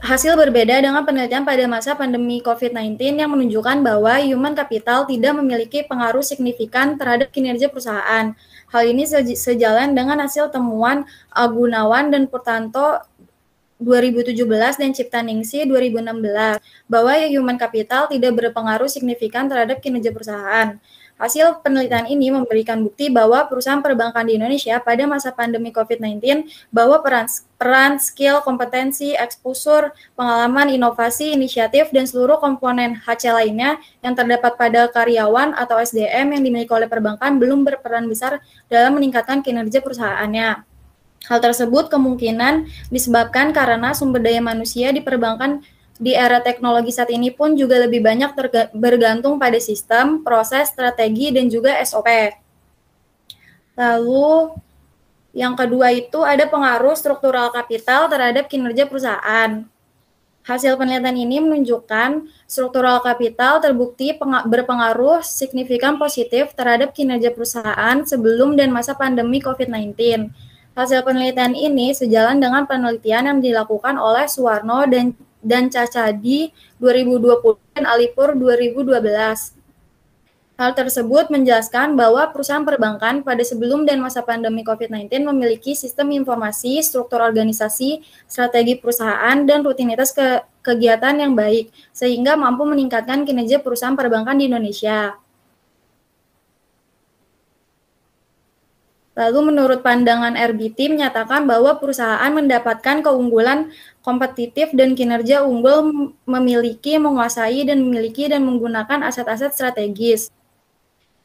Speaker 4: Hasil berbeda dengan penelitian pada masa pandemi COVID-19 yang menunjukkan bahwa human capital tidak memiliki pengaruh signifikan terhadap kinerja perusahaan. Hal ini sejalan dengan hasil temuan Agunawan dan Purtanto 2017 dan Ciptaningsih 2016 bahwa human capital tidak berpengaruh signifikan terhadap kinerja perusahaan. Hasil penelitian ini memberikan bukti bahwa perusahaan perbankan di Indonesia pada masa pandemi COVID-19 bahwa peran skill, kompetensi, exposure, pengalaman, inovasi, inisiatif, dan seluruh komponen HC lainnya yang terdapat pada karyawan atau SDM yang dimiliki oleh perbankan belum berperan besar dalam meningkatkan kinerja perusahaannya. Hal tersebut kemungkinan disebabkan karena sumber daya manusia di perbankan di era teknologi saat ini pun juga lebih banyak bergantung pada sistem, proses, strategi, dan juga SOP. Lalu yang kedua itu ada pengaruh struktural kapital terhadap kinerja perusahaan. Hasil penelitian ini menunjukkan struktural kapital terbukti berpengaruh signifikan positif terhadap kinerja perusahaan sebelum dan masa pandemi COVID-19. Hasil penelitian ini sejalan dengan penelitian yang dilakukan oleh Suwarno dan Cacadi 2020 dan Alipur 2012. Hal tersebut menjelaskan bahwa perusahaan perbankan pada sebelum dan masa pandemi COVID-19 memiliki sistem informasi, struktur organisasi, strategi perusahaan, dan rutinitas kegiatan yang baik, sehingga mampu meningkatkan kinerja perusahaan perbankan di Indonesia. Lalu menurut pandangan RBT menyatakan bahwa perusahaan mendapatkan keunggulan kompetitif dan kinerja unggul memiliki, menguasai, dan memiliki dan menggunakan aset-aset strategis.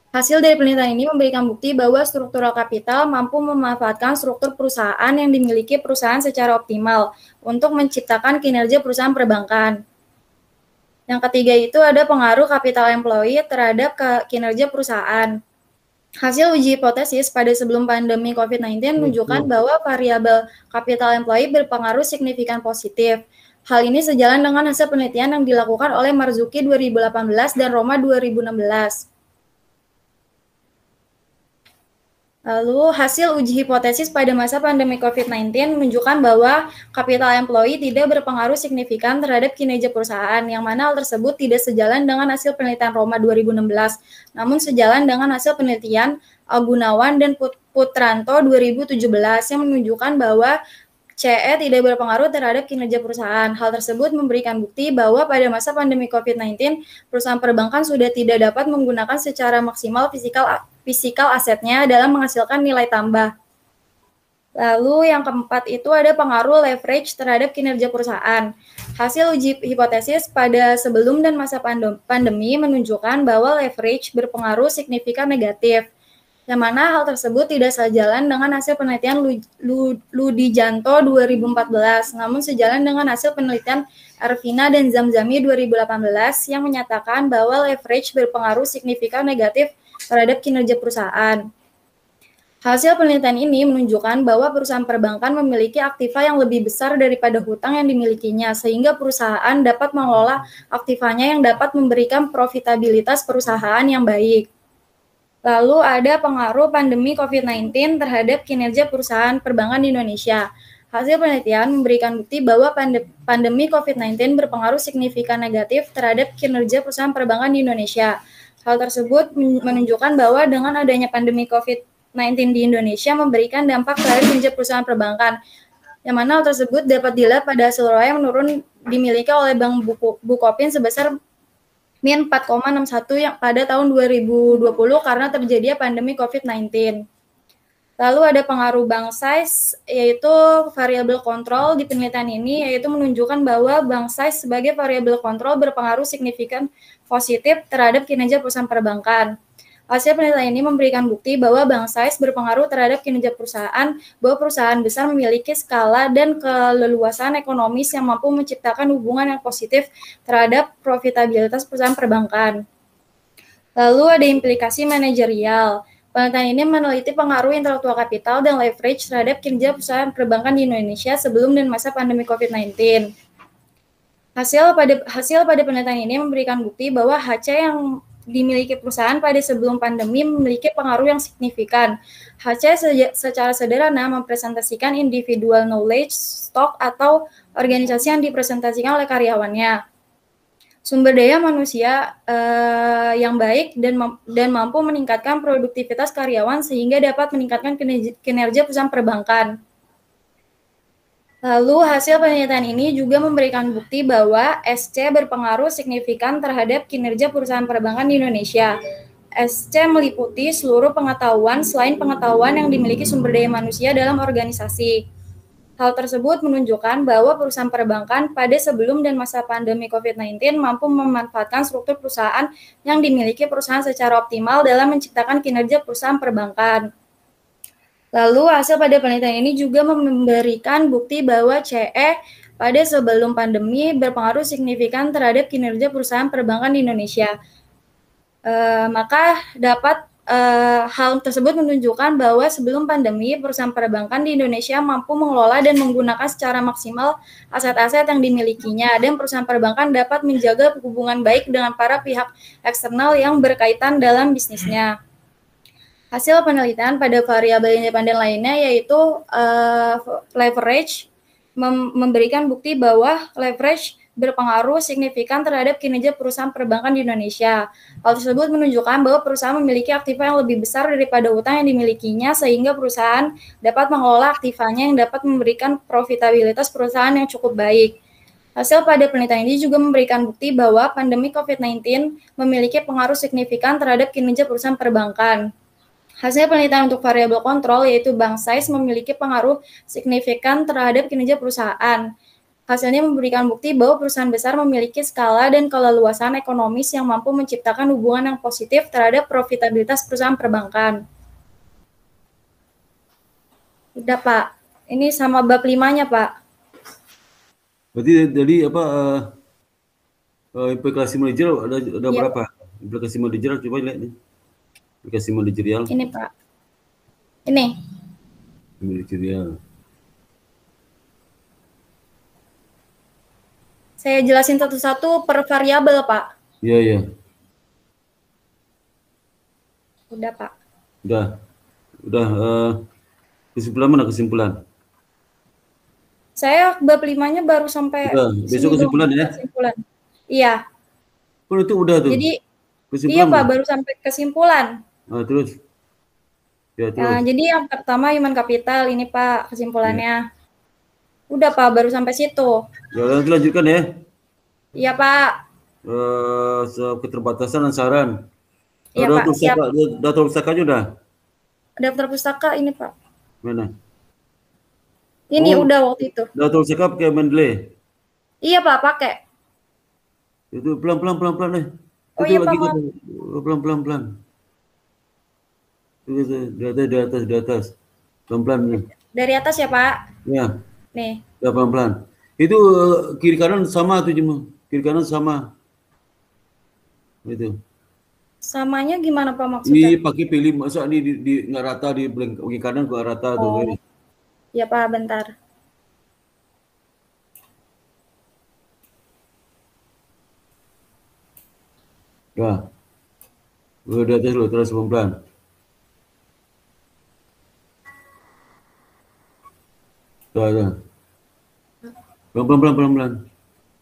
Speaker 4: Hasil dari penelitian ini memberikan bukti bahwa struktural kapital mampu memanfaatkan struktur perusahaan yang dimiliki perusahaan secara optimal untuk menciptakan kinerja perusahaan perbankan. Yang ketiga itu ada pengaruh kapital employee terhadap kinerja perusahaan. Hasil uji hipotesis pada sebelum pandemi COVID-19 menunjukkan bahwa variabel kapital employee berpengaruh signifikan positif. Hal ini sejalan dengan hasil penelitian yang dilakukan oleh Marzuki 2018 dan Roma 2016. Lalu, hasil uji hipotesis pada masa pandemi COVID-19 menunjukkan bahwa kapital employee tidak berpengaruh signifikan terhadap kinerja perusahaan, yang mana hal tersebut tidak sejalan dengan hasil penelitian Roma 2016, namun sejalan dengan hasil penelitian Gunawan dan Putranto 2017 yang menunjukkan bahwa CE tidak berpengaruh terhadap kinerja perusahaan. Hal tersebut memberikan bukti bahwa pada masa pandemi COVID-19, perusahaan perbankan sudah tidak dapat menggunakan secara maksimal fisikal asetnya dalam menghasilkan nilai tambah. Lalu yang keempat itu ada pengaruh leverage terhadap kinerja perusahaan. Hasil uji hipotesis pada sebelum dan masa pandemi menunjukkan bahwa leverage berpengaruh signifikan negatif, yang mana hal tersebut tidak sejalan dengan hasil penelitian Ludijanto 2014, namun sejalan dengan hasil penelitian Arvina dan Zamzami 2018 yang menyatakan bahwa leverage berpengaruh signifikan negatif terhadap kinerja perusahaan. Hasil penelitian ini menunjukkan bahwa perusahaan perbankan memiliki aktiva yang lebih besar daripada hutang yang dimilikinya, sehingga perusahaan dapat mengelola aktivanya yang dapat memberikan profitabilitas perusahaan yang baik. Lalu ada pengaruh pandemi COVID-19 terhadap kinerja perusahaan perbankan di Indonesia. Hasil penelitian memberikan bukti bahwa pandemi COVID-19 berpengaruh signifikan negatif terhadap kinerja perusahaan perbankan di Indonesia. Hal tersebut menunjukkan bahwa dengan adanya pandemi COVID-19 di Indonesia memberikan dampak terhadap kinerja perusahaan perbankan, yang mana hal tersebut dapat dilihat pada hasil ROE yang menurun dimiliki oleh Bank Bukopin sebesar min 4,61 yang pada tahun 2020 karena terjadinya pandemi COVID-19. Lalu ada pengaruh bank size, yaitu variabel kontrol di penelitian ini, yaitu menunjukkan bahwa bank size sebagai variabel kontrol berpengaruh signifikan positif terhadap kinerja perusahaan perbankan. Hasil penelitian ini memberikan bukti bahwa bank size berpengaruh terhadap kinerja perusahaan, bahwa perusahaan besar memiliki skala dan keleluasan ekonomis yang mampu menciptakan hubungan yang positif terhadap profitabilitas perusahaan perbankan. Lalu ada implikasi manajerial. Penelitian ini meneliti pengaruh intelektual kapital dan leverage terhadap kinerja perusahaan perbankan di Indonesia sebelum dan masa pandemi COVID-19. Hasil pada penelitian ini memberikan bukti bahwa HC yang dimiliki perusahaan pada sebelum pandemi memiliki pengaruh yang signifikan. HC secara sederhana mempresentasikan individual knowledge stock atau organisasi yang dipresentasikan oleh karyawannya. Sumber daya manusia yang baik dan mampu meningkatkan produktivitas karyawan sehingga dapat meningkatkan kinerja perusahaan perbankan. Lalu hasil penelitian ini juga memberikan bukti bahwa SC berpengaruh signifikan terhadap kinerja perusahaan perbankan di Indonesia. SC meliputi seluruh pengetahuan selain pengetahuan yang dimiliki sumber daya manusia dalam organisasi. Hal tersebut menunjukkan bahwa perusahaan perbankan pada sebelum dan masa pandemi COVID-19 mampu memanfaatkan struktur perusahaan yang dimiliki perusahaan secara optimal dalam menciptakan kinerja perusahaan perbankan. Lalu hasil pada penelitian ini juga memberikan bukti bahwa CE pada sebelum pandemi berpengaruh signifikan terhadap kinerja perusahaan perbankan di Indonesia. Maka hal tersebut menunjukkan bahwa sebelum pandemi perusahaan perbankan di Indonesia mampu mengelola dan menggunakan secara maksimal aset-aset yang dimilikinya, dan perusahaan perbankan dapat menjaga hubungan baik dengan para pihak eksternal yang berkaitan dalam bisnisnya. Hasil penelitian pada variabel independen lainnya yaitu leverage memberikan bukti bahwa leverage berpengaruh signifikan terhadap kinerja perusahaan perbankan di Indonesia. Hal tersebut menunjukkan bahwa perusahaan memiliki aktiva yang lebih besar daripada hutang yang dimilikinya, sehingga perusahaan dapat mengelola aktivanya yang dapat memberikan profitabilitas perusahaan yang cukup baik. Hasil pada penelitian ini juga memberikan bukti bahwa pandemi COVID-19 memiliki pengaruh signifikan terhadap kinerja perusahaan perbankan. Hasil penelitian untuk variabel kontrol yaitu bank size memiliki pengaruh signifikan terhadap kinerja perusahaan. Hasilnya memberikan bukti bahwa perusahaan besar memiliki skala dan keleluasan ekonomis yang mampu menciptakan hubungan yang positif terhadap profitabilitas perusahaan perbankan. Udah, Pak. Ini sama bab 5-nya, Pak.
Speaker 1: Berarti jadi apa implikasi manajerial ada
Speaker 4: Iya.
Speaker 1: berapa? Implikasi manajerial coba lihat nih. Implikasi manajerial.
Speaker 4: Ini, Pak. Ini.
Speaker 1: Manajerial.
Speaker 4: Saya jelasin satu-satu per variabel, Pak.
Speaker 1: Iya, iya.
Speaker 4: Udah, Pak.
Speaker 1: Udah. Kesimpulan mana kesimpulan?
Speaker 4: Saya bab 5-nya baru sampai
Speaker 1: Udah, besok kesimpulan ya?
Speaker 4: Kesimpulan. Iya.
Speaker 1: Oh, itu udah tuh.
Speaker 4: Jadi,
Speaker 1: kesimpulan
Speaker 4: iya, Pak,
Speaker 1: udah.
Speaker 4: baru sampai kesimpulan.
Speaker 1: Terus. Ya, terus.
Speaker 4: Nah, jadi yang pertama human capital ini, Pak, kesimpulannya. Udah, Pak, baru sampai situ.
Speaker 1: Ya, nanti lanjutkan ya.
Speaker 4: Iya, Pak.
Speaker 1: Keterbatasan dan saran.
Speaker 4: Iya, Pak, siap.
Speaker 1: Daftar pustakanya udah?
Speaker 4: Daftar pustaka ini, Pak.
Speaker 1: Mana?
Speaker 4: Ini udah waktu itu.
Speaker 1: Daftar pustaka pakai Mendeley.
Speaker 4: Iya, Pak, pakai.
Speaker 1: Itu pelan-pelan deh.
Speaker 4: Oh
Speaker 1: itu
Speaker 4: iya,
Speaker 1: lagi
Speaker 4: Pak.
Speaker 1: Pelan-pelan. Itu di atas. Pelan-pelan nih.
Speaker 4: Dari atas ya, Pak?
Speaker 1: Ya.
Speaker 4: Nih.
Speaker 1: Ya, pelan-pelan. Itu kiri kanan sama tuh cuma. Kiri kanan sama. Itu.
Speaker 4: Samanya gimana, Pak, maksudnya?
Speaker 1: Ini pakai pilih masa di nggak rata di kiri kanan ke rata tuh.
Speaker 4: Ya, Pak, bentar.
Speaker 1: Ya. Udah di atas lo terus pelan-pelan. Tuh. Pelan-pelan.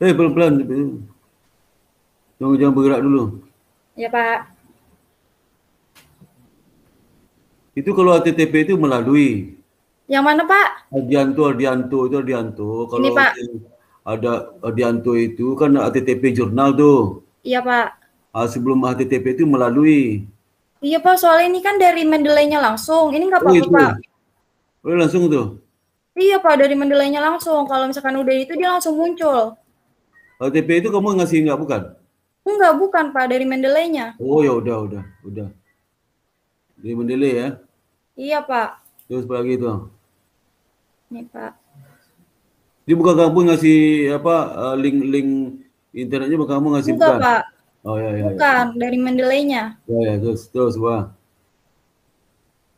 Speaker 1: Pelan-pelan. Jangan bergerak dulu.
Speaker 4: Ya, Pak.
Speaker 1: Itu kalau HTTP itu melalui.
Speaker 4: Yang mana, Pak?
Speaker 1: Ardianto. Kalau
Speaker 4: ini, Pak.
Speaker 1: ada Ardianto itu kan HTTP jurnal tuh.
Speaker 4: Iya, Pak.
Speaker 1: Sebelum HTTP itu melalui.
Speaker 4: Iya, Pak, soalnya ini kan dari Mendeley-nya langsung. Ini nggak apa-apa, Pak.
Speaker 1: Oh, langsung tuh?
Speaker 4: Iya, Pak, dari Mendeley-nya langsung. Kalau misalkan udah itu, dia langsung muncul.
Speaker 1: HTTP itu kamu ngasih nggak, bukan?
Speaker 4: Enggak, bukan, Pak, dari Mendeley-nya.
Speaker 1: Oh, ya udah. Dari Mendeley ya?
Speaker 4: Iya, Pak.
Speaker 1: Terus apa lagi itu?
Speaker 4: Nih, Pak.
Speaker 1: Jadi bukan kamu ngasih link internetnya, bukan kamu ngasih?
Speaker 4: Enggak, Pak.
Speaker 1: Oh, ya.
Speaker 4: Bukan, dari Mendeley-nya.
Speaker 1: Ya, terus, Wah.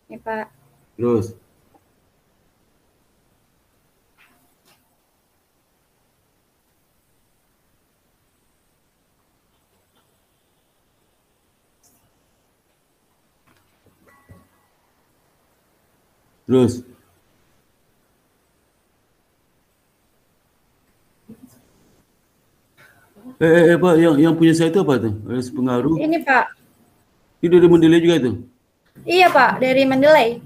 Speaker 4: Nih, Pak.
Speaker 1: Terus. Pak, yang punya saya itu apa tuh? Ada pengaruh?
Speaker 4: Ini, Pak.
Speaker 1: Itu dari Mendeley juga itu?
Speaker 4: Iya, Pak, dari Mendeley.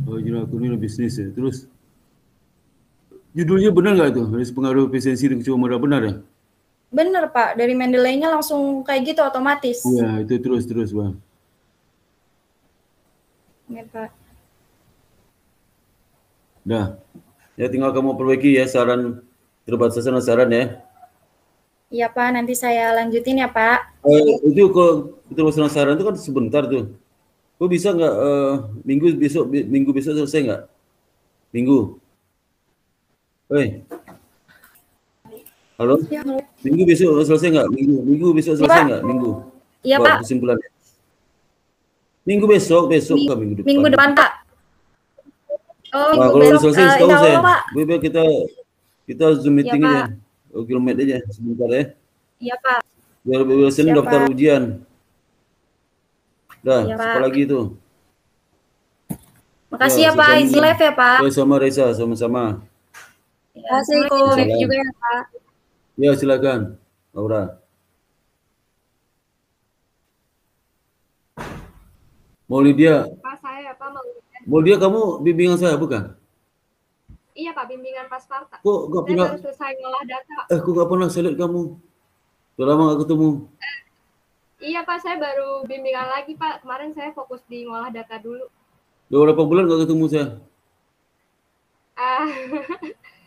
Speaker 1: Oh, jurnal ekonomi bisnis ya. Terus judulnya benar nggak itu? Dari pengaruh efisiensi dan kecemaran, benar ya?
Speaker 4: Benar, Pak. Dari Mendeley-nya langsung kayak gitu otomatis.
Speaker 1: Iya, itu terus, Bang.
Speaker 4: Ini, Pak.
Speaker 1: Dah. Ya tinggal kamu perbaiki ya terbatasan saran ya.
Speaker 4: Iya, Pak. Nanti saya lanjutin ya, Pak.
Speaker 1: Itu kalau keterbatasan saran itu kan sebentar tuh. Kok bisa nggak minggu besok selesai nggak? Minggu. Halo?
Speaker 4: Ya,
Speaker 1: Minggu besok selesai nggak? Minggu besok selesai nggak? Minggu.
Speaker 4: Iya,
Speaker 1: Buat
Speaker 4: Pak.
Speaker 1: kesimpulannya. Minggu besok kan minggu depan.
Speaker 4: Minggu depan, Pak. Oh,
Speaker 1: Nah, kalau
Speaker 4: besok,
Speaker 1: selesai tahu
Speaker 4: insya
Speaker 1: saya.
Speaker 4: Allah, Pak.
Speaker 1: Biar kita Zoom meeting
Speaker 4: Iya,
Speaker 1: aja.
Speaker 4: Pak.
Speaker 1: Kilometer aja sebentar ya.
Speaker 4: Iya, Pak.
Speaker 1: Biar Senin
Speaker 4: Siap,
Speaker 1: daftar
Speaker 4: Pak.
Speaker 1: ujian. Dah,
Speaker 4: Iya,
Speaker 1: apa
Speaker 4: Pak.
Speaker 1: lagi itu?
Speaker 4: Makasih
Speaker 1: Ya,
Speaker 4: ya, Pak. Easy live ya, Pak.
Speaker 1: Ya, sama Reza, sama-sama.
Speaker 4: Assalamualaikum.
Speaker 2: Live juga ya, Pak.
Speaker 1: Ya, silakan, Laura. Mau Lydia,
Speaker 2: Pak, saya Pak mau.
Speaker 1: mau dia kamu bimbingan saya bukan?
Speaker 2: Iya, Pak, bimbingan Pasparta.
Speaker 1: Kok nggak
Speaker 2: Saya
Speaker 1: pernah?
Speaker 2: baru selesai ngolah data.
Speaker 1: Kok nggak pernah saya lihat kamu? Sudah lama nggak ketemu.
Speaker 2: Iya, Pak, saya baru bimbingan lagi, Pak. Kemarin saya fokus di ngolah data dulu.
Speaker 1: Udah berapa bulan nggak ketemu saya?
Speaker 2: Ah,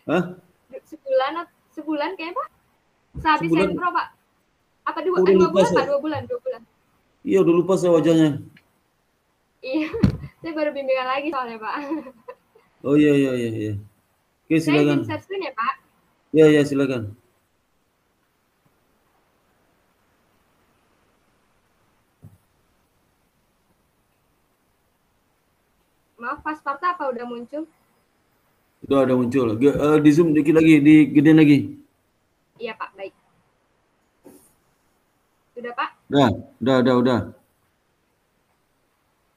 Speaker 1: Hah?
Speaker 2: Sebulan kayaknya Pak. Sehabis
Speaker 1: Sebulan?
Speaker 2: sempro Pak. Apa
Speaker 1: Udah
Speaker 2: 2
Speaker 1: lupa
Speaker 2: bulan
Speaker 1: saya.
Speaker 2: Pak? 2 bulan.
Speaker 1: Iya, udah lupa saya wajahnya.
Speaker 2: Iya, saya baru bimbingan lagi soalnya Pak.
Speaker 1: Oh iya. Oke,
Speaker 2: Saya
Speaker 1: silakan.
Speaker 2: izin share screen ya Pak.
Speaker 1: Iya, silakan.
Speaker 2: Maaf, Pak Sparta apa udah muncul?
Speaker 1: Udah ada muncul. Di zoom dikit lagi, digedein lagi.
Speaker 2: Iya Pak, baik. Sudah Pak?
Speaker 1: Udah.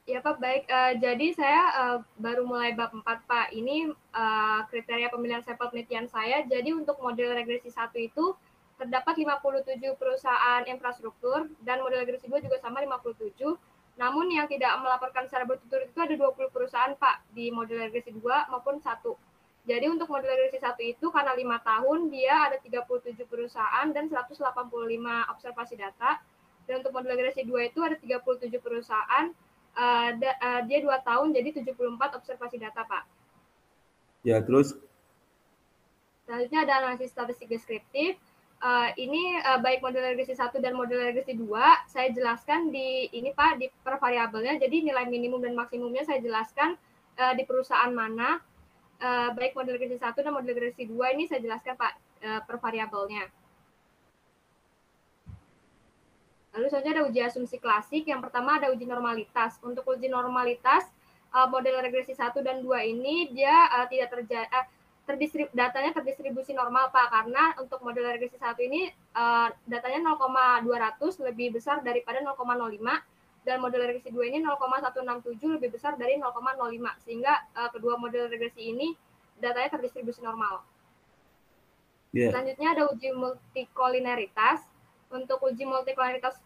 Speaker 2: Ya Pak, baik. Jadi saya baru mulai bab 4 Pak. Ini kriteria pemilihan sampel penelitian saya. Jadi untuk model regresi 1 itu terdapat 57 perusahaan infrastruktur dan model regresi 2 juga sama 57. Namun yang tidak melaporkan secara berturut-turut itu ada 20 perusahaan Pak di model regresi 2 maupun 1. Jadi untuk model regresi 1 itu karena 5 tahun dia ada 37 perusahaan dan 185 observasi data. Dan untuk model regresi 2 itu ada 37 perusahaan, dia 2 tahun jadi 74 observasi data Pak.
Speaker 1: Ya, terus?
Speaker 2: Selanjutnya ada analisis statistik deskriptif. Ini baik model regresi 1 dan model regresi 2 saya jelaskan di ini Pak, di per variabelnya. Jadi nilai minimum dan maksimumnya saya jelaskan di perusahaan mana. Baik model regresi 1 dan model regresi 2 ini saya jelaskan Pak per variabelnya. Lalu selanjutnya ada uji asumsi klasik. Yang pertama ada uji normalitas. Untuk uji normalitas model regresi 1 dan 2 ini dia tidak terjadi datanya terdistribusi normal Pak, karena untuk model regresi 1 ini datanya 0,200 lebih besar daripada 0,05 dan model regresi 2 ini 0,167 lebih besar dari 0,05 sehingga kedua model regresi ini datanya terdistribusi normal. Yeah. Selanjutnya ada uji multikolineritas. Untuk uji multikolineritas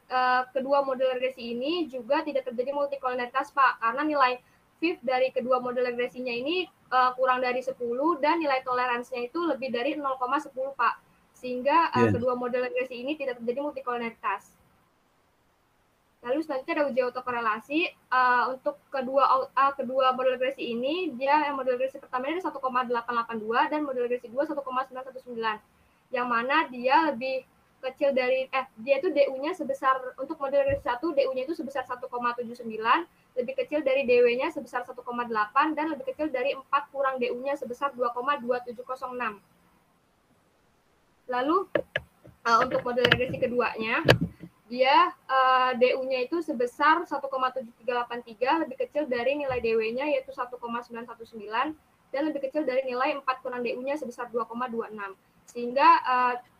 Speaker 2: kedua model regresi ini juga tidak terjadi multikolineritas Pak, karena nilai FIF dari kedua model regresinya ini kurang dari 10 dan nilai toleransinya itu lebih dari 0,10 Pak. Sehingga kedua model regresi ini tidak terjadi multikolineritas. Lalu selanjutnya ada uji autokorelasi. Untuk kedua model regresi ini, dia model regresi pertama ini ada 1,882 dan model regresi 2 1,919. Yang mana dia lebih kecil dari dia itu DU-nya sebesar, untuk model regresi 1 DU-nya itu sebesar 1,79, lebih kecil dari DW-nya sebesar 1,8 dan lebih kecil dari 4 kurang DU-nya sebesar 2,2706. Lalu untuk model regresi keduanya, dia DU-nya itu sebesar 1,7383, lebih kecil dari nilai DW-nya yaitu 1,919 dan lebih kecil dari nilai 4 kurang DU-nya sebesar 2,26. Sehingga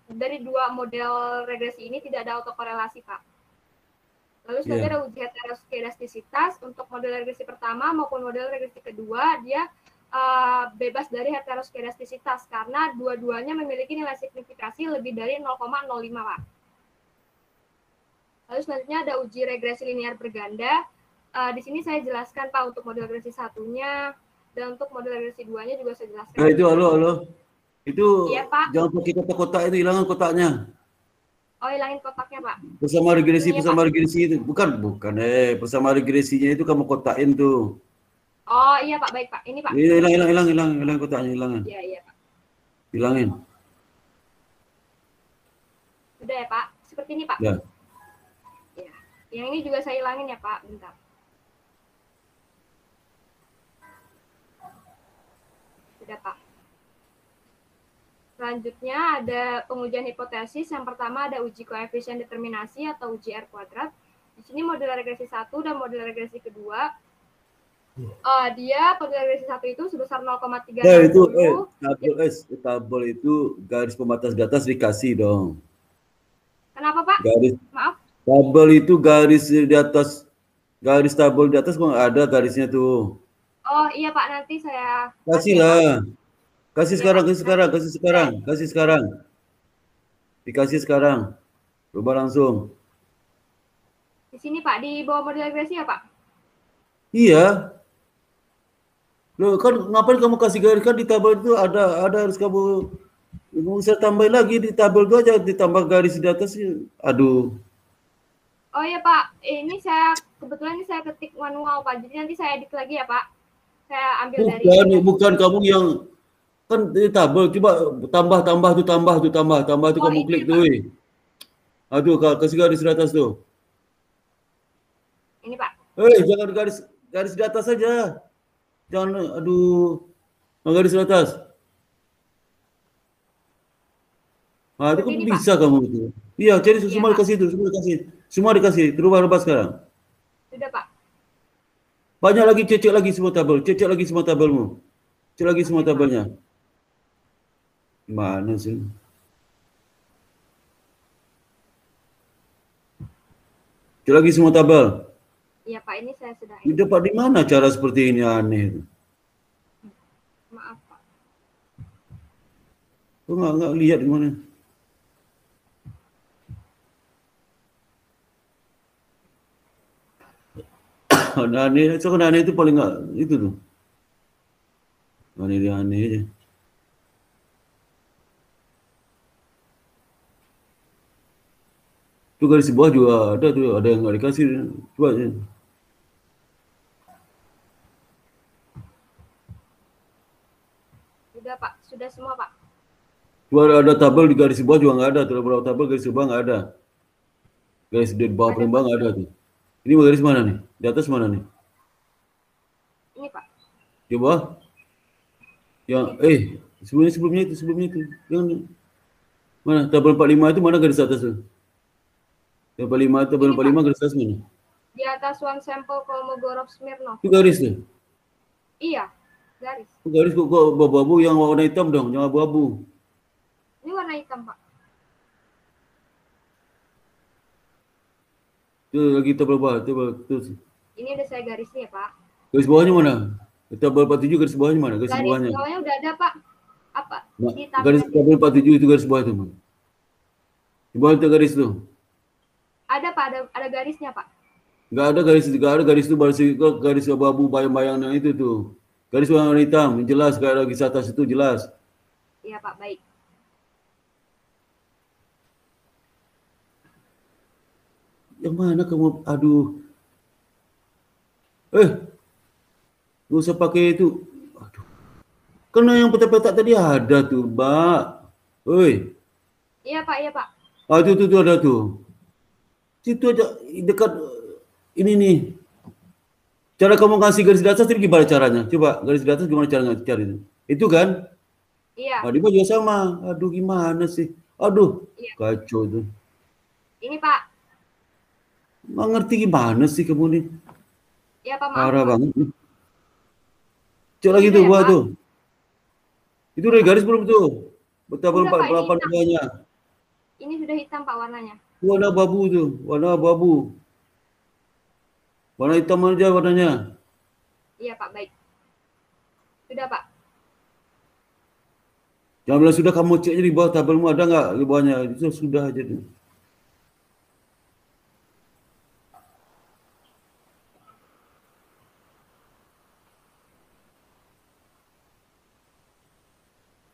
Speaker 2: dari dua model regresi ini tidak ada autokorelasi Pak. Lalu selanjutnya ada uji heteroskedastisitas. Untuk model regresi pertama maupun model regresi kedua, dia bebas dari heteroskedastisitas karena dua-duanya memiliki nilai signifikasi lebih dari 0,05 Pak. Lalu selanjutnya ada uji regresi linear berganda. Di sini saya jelaskan Pak untuk model regresi satunya dan untuk model regresi duanya juga saya jelaskan.
Speaker 1: Itu halo. Itu
Speaker 2: iya, Pak.
Speaker 1: Jangan pakai kotak-kotak itu, hilangkan kotaknya.
Speaker 2: Oh, hilangin kotaknya Pak.
Speaker 1: Bersama regresi itu. Bukan. Bersama regresinya itu kamu kotakin tuh.
Speaker 2: Oh iya Pak, baik Pak. Ini Pak.
Speaker 1: Hilang kotaknya, hilangin.
Speaker 2: Iya Pak.
Speaker 1: Hilangin.
Speaker 2: Sudah ya Pak. Seperti ini Pak.
Speaker 1: Ya.
Speaker 2: Yang ini juga saya hilangin ya Pak. Bentar. Sudah Pak. Selanjutnya ada pengujian hipotesis. Yang pertama ada uji koefisien determinasi atau uji R kuadrat. Di sini model regresi 1 dan model regresi kedua. Dia model regresi 1 itu sebesar 0,3.
Speaker 1: Itu tabel itu garis pembatas di atas dikasih dong.
Speaker 2: Kenapa Pak? Maaf.
Speaker 1: Tabel itu garis di atas, garis tabel di atas kok ada garisnya tuh.
Speaker 2: Oh iya Pak, nanti saya
Speaker 1: kasih lah. Kasih sekarang. Dikasih sekarang. Coba langsung.
Speaker 2: Di sini Pak, di bawah model regresi ya Pak?
Speaker 1: Iya. Loh, kan ngapain kamu kasih garis, kan di tabel itu ada harus kamu bisa tambahin lagi di tabel itu aja, ditambah garis di atas. Aduh.
Speaker 2: Oh iya Pak, ini saya kebetulan saya ketik manual Pak, jadi nanti saya edit lagi ya Pak. Saya ambil
Speaker 1: bukan kamu yang Kan tabel, coba tambah tu kamu klik tu. Aduh, kasih garis di atas tu.
Speaker 2: Ini Pak.
Speaker 1: Jangan garis di atas saja. Jangan, aduh, garis di atas. Itu kan bisa Pak. Kamu itu. Iya, cari semua dikasih itu, semua dikasih. Terubah sekarang.
Speaker 2: Sudah Pak.
Speaker 1: Banyak lagi, cek lagi semua tabel, cek lagi semua tabelmu. Cek lagi semua tabelnya. Mana sih? Cek lagi semua tabel.
Speaker 2: Iya Pak, ini saya sudah.
Speaker 1: Dapat di mana cara seperti ini, aneh.
Speaker 2: Maaf Pak.
Speaker 1: Kau nggak lihat di mana? Aneh, soalnya aneh itu paling nggak itu tuh. Aneh aja. Itu garis bawah juga ada yang nggak dikasih. Coba aja.
Speaker 2: Sudah Pak, sudah semua Pak.
Speaker 1: Coba ada tabel di garis bawah juga nggak ada. Terlalu berapa tabel garis bawah nggak ada. Garis di bawah paling bawah nggak ada tuh. Ini garis mana nih? Di atas mana nih?
Speaker 2: Ini Pak.
Speaker 1: Coba. Yang sebelumnya itu. Yang mana? Tabel 45 itu mana garis atas tuh? Tabel 45 garis atas mana?
Speaker 2: Di atas one sample Kolmogorov Smirnov.
Speaker 1: Itu garis tuh?
Speaker 2: Iya, garis.
Speaker 1: Itu garis kok abu-abu yang warna hitam dong, yang abu-abu.
Speaker 2: Ini warna hitam Pak.
Speaker 1: Itu lagi tabel bawah, terus.
Speaker 2: Ini udah saya garisnya Pak.
Speaker 1: Garis bawahnya mana? Tabel 47 garis bawahnya mana? Garis bawahnya
Speaker 2: udah ada Pak. Apa? Di
Speaker 1: garis tabel 47 itu garis bawah itu. Di bawah itu garis tuh.
Speaker 2: Ada Pak, ada garisnya Pak.
Speaker 1: Nggak ada garis itu garis abu-abu bayang-bayangnya itu tuh. Garis warna hitam, jelas garis atas itu jelas.
Speaker 2: Iya Pak, baik.
Speaker 1: Yang mana kamu? Aduh. Nggak usah pakai itu. Aduh. Karena yang petak-petak tadi ada tuh, Mbak.
Speaker 2: Iya Pak.
Speaker 1: Itu ada tuh. Situ aja dekat ini nih. Cara kamu ngasih garis di atas itu gimana caranya? Coba garis di atas gimana caranya cari itu? Itu kan?
Speaker 2: Iya.
Speaker 1: Di bawah juga sama. Aduh gimana sih? Aduh, iya. Kacau tuh.
Speaker 2: Ini Pak.
Speaker 1: Nggak ngerti gimana sih kamu nih?
Speaker 2: Iya Pak, maaf.
Speaker 1: Parah banget nih. Cek lagi tuh, buat tuh. Itu udah garis belum tuh? Tabel 48 bawahnya.
Speaker 2: Ini sudah hitam Pak warnanya.
Speaker 1: Warna abu tuh, warna abu. Warna hitam aja warnanya.
Speaker 2: Iya Pak, baik. Sudah Pak.
Speaker 1: Jangan bilang sudah, kamu ceknya di bawah tabelmu ada nggak di bawahnya? Itu sudah aja tuh.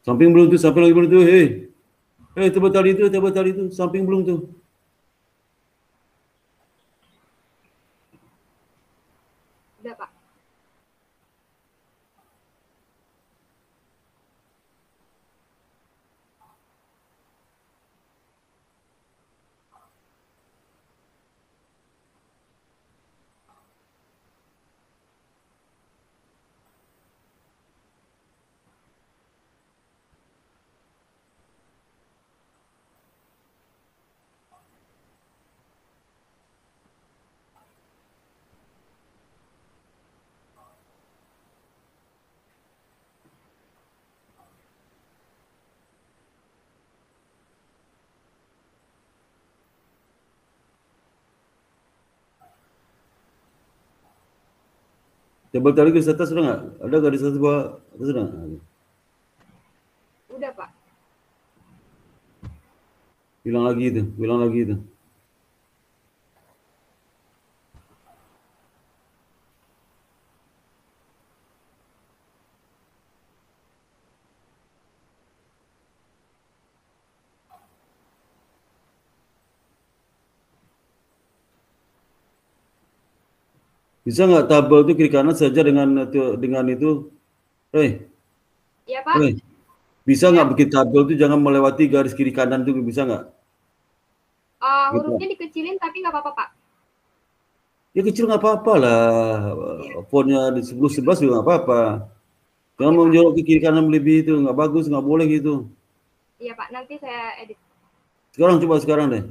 Speaker 1: Samping belum tuh, samping lagi belum tuh, tabel tadi itu, samping belum tuh.
Speaker 2: Udah Pak.
Speaker 1: Tabel tadi garis atas sudah nggak? Ada garis atas bawah atas sudah?
Speaker 2: Udah Pak.
Speaker 1: Bilang lagi itu. Bisa nggak tabel itu kiri kanan saja dengan itu?
Speaker 2: Iya Pak.
Speaker 1: Bisa nggak bikin tabel itu jangan melewati garis kiri kanan tuh, bisa nggak?
Speaker 2: Hurufnya dikecilin tapi nggak apa-apa, Pak.
Speaker 1: Ya kecil nggak apa-apa lah. Fontnya di 10-11 juga nggak apa-apa. Jangan menjorok ke kiri kanan lebih itu, nggak bagus, nggak boleh gitu.
Speaker 2: Iya Pak, nanti saya edit.
Speaker 1: Sekarang coba sekarang deh.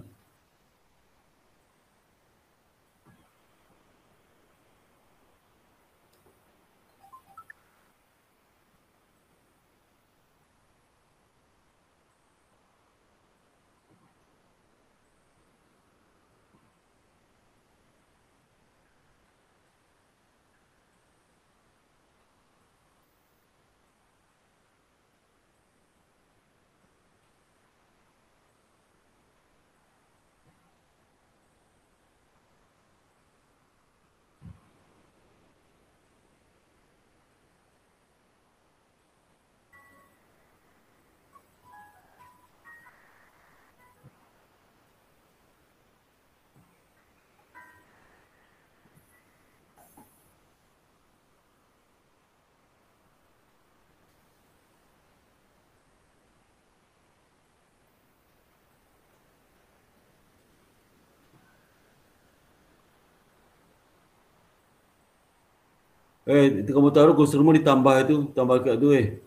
Speaker 1: Itu kamu taruh kursormu ditambah itu, tambah ke itu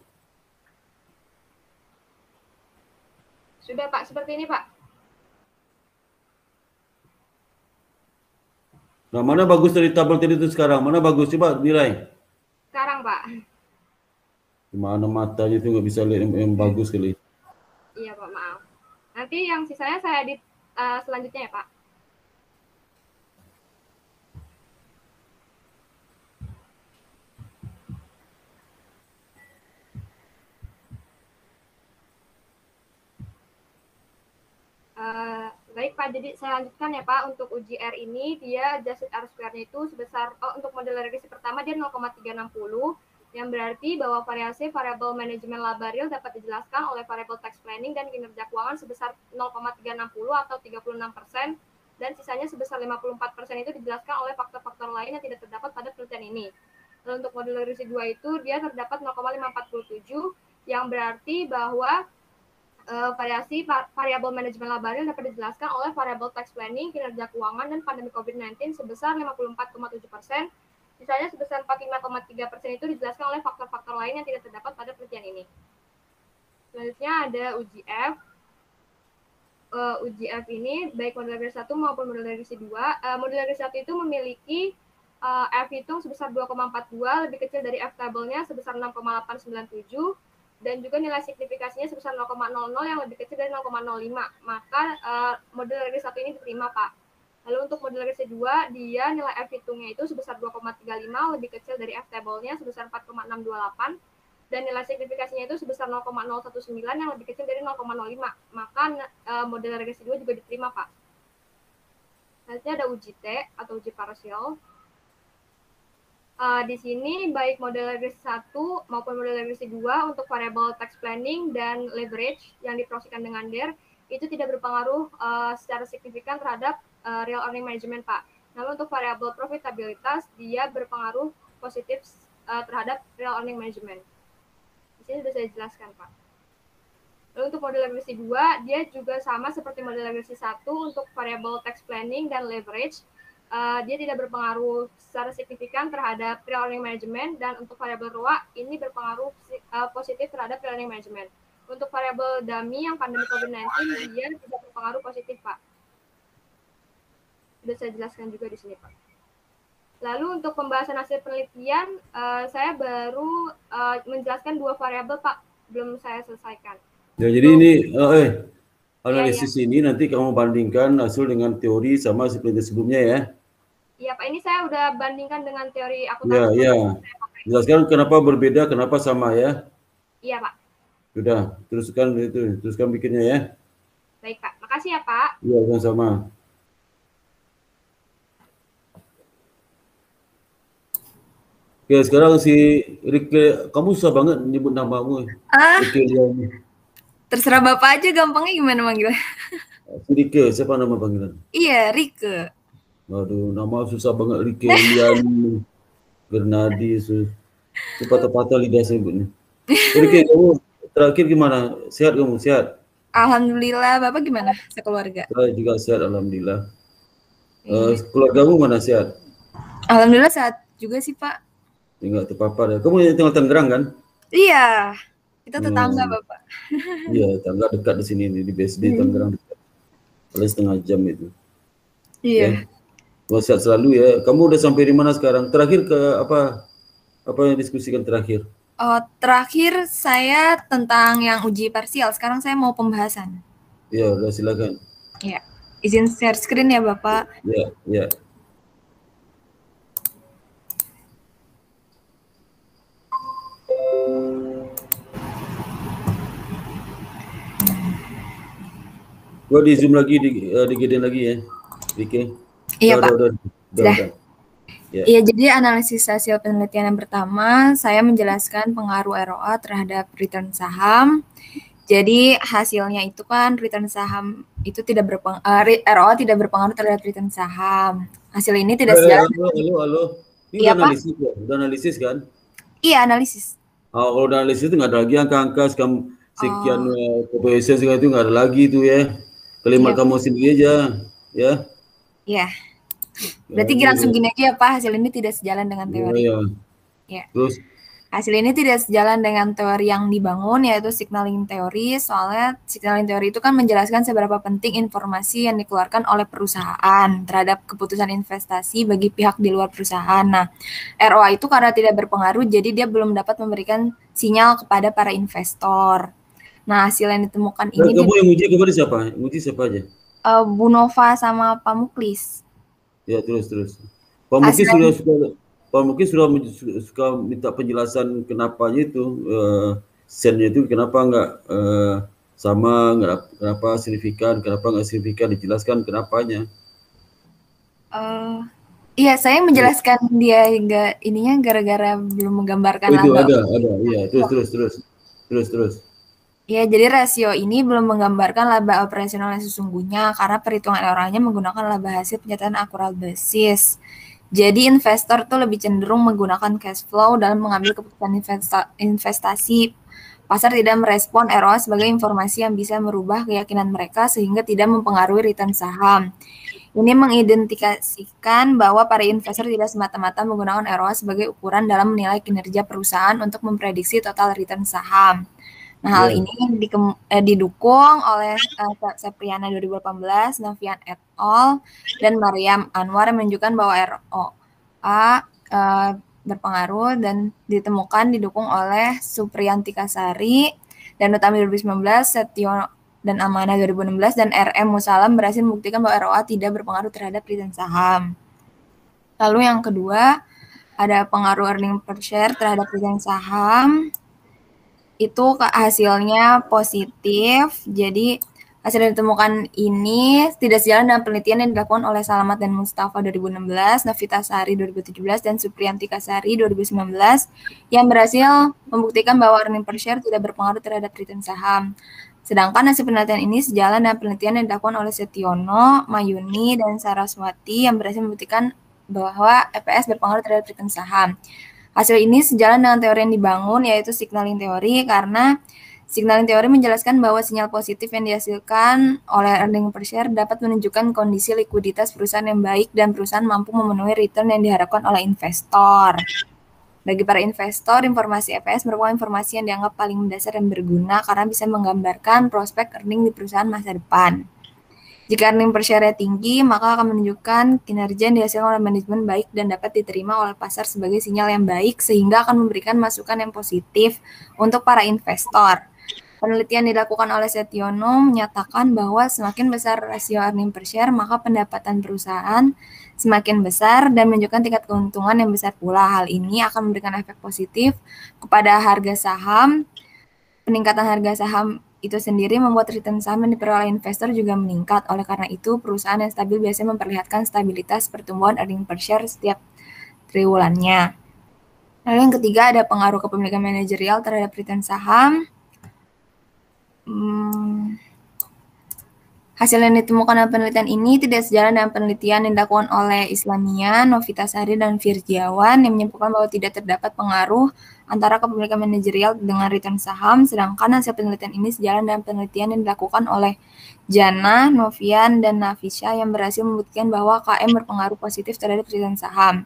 Speaker 2: Sudah Pak, seperti ini Pak.
Speaker 1: Nah, mana bagus dari tabel tadi itu sekarang? Mana bagus? Coba nilai.
Speaker 2: Sekarang Pak.
Speaker 1: Gimana matanya itu nggak bisa lihat yang bagus kali.
Speaker 2: Iya Pak, maaf. Nanti yang sisanya saya edit selanjutnya ya Pak. Baik Pak, jadi saya lanjutkan ya Pak. Untuk uji R ini, dia adjusted R square-nya itu sebesar, untuk model regresi pertama dia 0,360, yang berarti bahwa variasi variabel manajemen laba real dapat dijelaskan oleh variabel tax planning dan kinerja keuangan sebesar 0,360 atau 36%, dan sisanya sebesar 54% itu dijelaskan oleh faktor-faktor lain yang tidak terdapat pada penelitian ini. Lalu untuk model regresi 2 itu, dia terdapat 0,547, yang berarti bahwa variasi variabel manajemen laba real dapat dijelaskan oleh variabel tax planning, kinerja keuangan, dan pandemi COVID-19 sebesar 54,7%. Sisanya sebesar 45,3% itu dijelaskan oleh faktor-faktor lain yang tidak terdapat pada penelitian ini. Selanjutnya ada uji F. Uji F ini baik model regresi 1 maupun model regresi 2. Model regresi 1 itu memiliki F hitung sebesar 2,42, lebih kecil dari F tabelnya sebesar 6,897. Dan juga nilai signifikasinya sebesar 0,00 yang lebih kecil dari 0,05. Maka model regresi 1 ini diterima, Pak. Lalu untuk model regresi 2, dia nilai F hitungnya itu sebesar 2,35, lebih kecil dari F tabelnya sebesar 4,628. Dan nilai signifikasinya itu sebesar 0,019 yang lebih kecil dari 0,05. Maka model regresi 2 juga diterima, Pak. Selanjutnya ada uji T atau uji parsial. Di sini baik model regresi 1 maupun model regresi 2 untuk variabel tax planning dan leverage yang diproyeksikan dengan DER itu tidak berpengaruh secara signifikan terhadap real earning management, Pak. Namun untuk variabel profitabilitas dia berpengaruh positif terhadap real earning management. Di sini sudah saya jelaskan, Pak. Lalu untuk model regresi 2 dia juga sama seperti model regresi 1 untuk variabel tax planning dan leverage. Dia tidak berpengaruh secara signifikan terhadap real earning management, dan untuk variabel ROA ini berpengaruh positif terhadap real earning management. Untuk variabel dummy yang pandemi COVID-19 dia tidak berpengaruh positif, Pak. Sudah saya jelaskan juga di sini, Pak. Lalu untuk pembahasan hasil penelitian, saya baru menjelaskan 2 variabel, Pak, belum saya selesaikan.
Speaker 1: Ya, jadi ini analisis ini nanti kamu bandingkan hasil dengan teori sama seperti sebelumnya ya.
Speaker 2: Iya Pak, ini saya udah bandingkan dengan teori
Speaker 1: Ya,
Speaker 2: akuntansi.
Speaker 1: ya. Jelaskan kenapa berbeda, kenapa sama ya.
Speaker 2: Iya Pak.
Speaker 1: Sudah, teruskan bikinnya ya.
Speaker 2: Baik Pak, makasih ya Pak.
Speaker 1: Iya, sama-sama. Oke, sekarang si Rike, kamu susah banget menyebut namamu.
Speaker 5: Rike, terserah Bapak aja, gampangnya gimana manggilnya?
Speaker 1: Si Rike, siapa nama panggilan?
Speaker 5: Iya, Rike.
Speaker 1: Aduh, nama susah banget, Rike, Liani, Bernadi, patah-patah lidah saya sebutnya. Rike, terakhir gimana? Sehat kamu? Sehat?
Speaker 5: Alhamdulillah. Bapak gimana sekeluarga?
Speaker 1: Saya juga sehat, alhamdulillah.
Speaker 5: Iya.
Speaker 1: Keluargamu mana sehat?
Speaker 5: Alhamdulillah sehat juga sih, Pak.
Speaker 1: Enggak terpapar ya. Kamu yang tinggal Tangerang kan?
Speaker 5: Iya. Kita tetangga, Bapak.
Speaker 1: Iya, tangga dekat di sini di BSD Tangerang dekat. Paling setengah jam itu.
Speaker 5: Iya.
Speaker 1: Ya. Sehat selalu ya. Kamu udah sampai di mana sekarang? Terakhir ke apa? Apa yang diskusikan terakhir?
Speaker 5: Terakhir saya tentang yang uji parsial. Sekarang saya mau pembahasan.
Speaker 1: Ya, udah silakan.
Speaker 5: Ya. Izin share screen ya, Bapak.
Speaker 1: Ya, ya. Gua di zoom lagi, digedein lagi ya, Oke.
Speaker 5: Iya, Pak.
Speaker 1: Udah.
Speaker 5: Ya. Iya, jadi analisis hasil penelitian yang pertama, saya menjelaskan pengaruh ROA terhadap return saham. Jadi hasilnya itu kan return saham itu ROA tidak berpengaruh terhadap return saham. Hasil ini tidak sejalan.
Speaker 1: Halo. Ini
Speaker 5: iya,
Speaker 1: analisis ya? Udah analisis kan?
Speaker 5: Iya, analisis.
Speaker 1: Kalau udah analisis itu nggak ada lagi angka-angka sekian population segala itu nggak ada lagi itu ya. Kalimat kamu sendiri aja, ya.
Speaker 5: Iya. Berarti langsung gini aja ya, Pak, hasil ini tidak sejalan dengan teori.
Speaker 1: Ya. Terus?
Speaker 5: Hasil ini tidak sejalan dengan teori yang dibangun, yaitu signaling teori. Soalnya signaling teori itu kan menjelaskan seberapa penting informasi yang dikeluarkan oleh perusahaan terhadap keputusan investasi bagi pihak di luar perusahaan. Nah, ROA itu karena tidak berpengaruh, jadi dia belum dapat memberikan sinyal kepada para investor. Nah, hasil yang ditemukan ini...
Speaker 1: Kamu yang uji kepada siapa? Uji siapa aja?
Speaker 5: Bu Nova sama Pak Muklis.
Speaker 1: Ya, terus. Pak Muklis suka minta penjelasan kenapanya itu, sennya itu kenapa nggak sama, kenapa signifikan, kenapa nggak signifikan, dijelaskan kenapanya.
Speaker 5: Iya, saya menjelaskan dia ininya gara-gara belum menggambarkan
Speaker 1: itu ada, iya, terus.
Speaker 5: Ya, jadi rasio ini belum menggambarkan laba operasional yang sesungguhnya karena perhitungan orangnya menggunakan laba hasil penyataan akurat basis. Jadi investor tuh lebih cenderung menggunakan cash flow dalam mengambil keputusan investasi. Pasar tidak merespon ROA sebagai informasi yang bisa merubah keyakinan mereka sehingga tidak mempengaruhi return saham. Ini mengidentifikasikan bahwa para investor tidak semata-mata menggunakan ROA sebagai ukuran dalam menilai kinerja perusahaan untuk memprediksi total return saham. Nah, hal ini didukung oleh Sepriana 2018, Novian et al. Dan Mariam Anwar yang menunjukkan bahwa ROA berpengaruh dan didukung oleh Supriyanti Kasari dan Utami 2019, Setio dan Amana 2016, dan RM Musalam berhasil membuktikan bahwa ROA tidak berpengaruh terhadap return saham. Lalu yang kedua, ada pengaruh earning per share terhadap return saham. Itu hasilnya positif, jadi hasil yang ditemukan ini tidak sejalan dengan penelitian yang dilakukan oleh Salamat dan Mustafa 2016, Novita Sari 2017, dan Supriyanti Kasari 2019 yang berhasil membuktikan bahwa earning per share tidak berpengaruh terhadap return saham. Sedangkan hasil penelitian ini sejalan dengan penelitian yang dilakukan oleh Setiono, Mayuni, dan Saraswati yang berhasil membuktikan bahwa EPS berpengaruh terhadap return saham. Hasil ini sejalan dengan teori yang dibangun, yaitu signaling teori, karena signaling teori menjelaskan bahwa sinyal positif yang dihasilkan oleh earning per share dapat menunjukkan kondisi likuiditas perusahaan yang baik dan perusahaan mampu memenuhi return yang diharapkan oleh investor. Bagi para investor, informasi EPS merupakan informasi yang dianggap paling mendasar dan berguna karena bisa menggambarkan prospek earning di perusahaan masa depan. Jika earning per share tinggi, maka akan menunjukkan kinerja yang dihasilkan oleh manajemen baik dan dapat diterima oleh pasar sebagai sinyal yang baik sehingga akan memberikan masukan yang positif untuk para investor. Penelitian dilakukan oleh Setiono menyatakan bahwa semakin besar rasio earning per share, maka pendapatan perusahaan semakin besar dan menunjukkan tingkat keuntungan yang besar pula. Hal ini akan memberikan efek positif kepada harga saham. Peningkatan harga saham itu sendiri membuat return saham yang diperoleh investor juga meningkat. Oleh karena itu, perusahaan yang stabil biasanya memperlihatkan stabilitas pertumbuhan earning per share setiap triwulannya. Lalu yang ketiga ada pengaruh kepemilikan manajerial terhadap return saham. Hasil yang ditemukan dalam penelitian ini tidak sejalan dengan penelitian yang dilakukan oleh Islamia, Novitasari, dan Firjiawan yang menyebutkan bahwa tidak terdapat pengaruh antara kepemilikan manajerial dengan return saham, sedangkan hasil penelitian ini sejalan dengan penelitian yang dilakukan oleh Jana, Novian, dan Nafisha yang berhasil membuktikan bahwa KM berpengaruh positif terhadap return saham.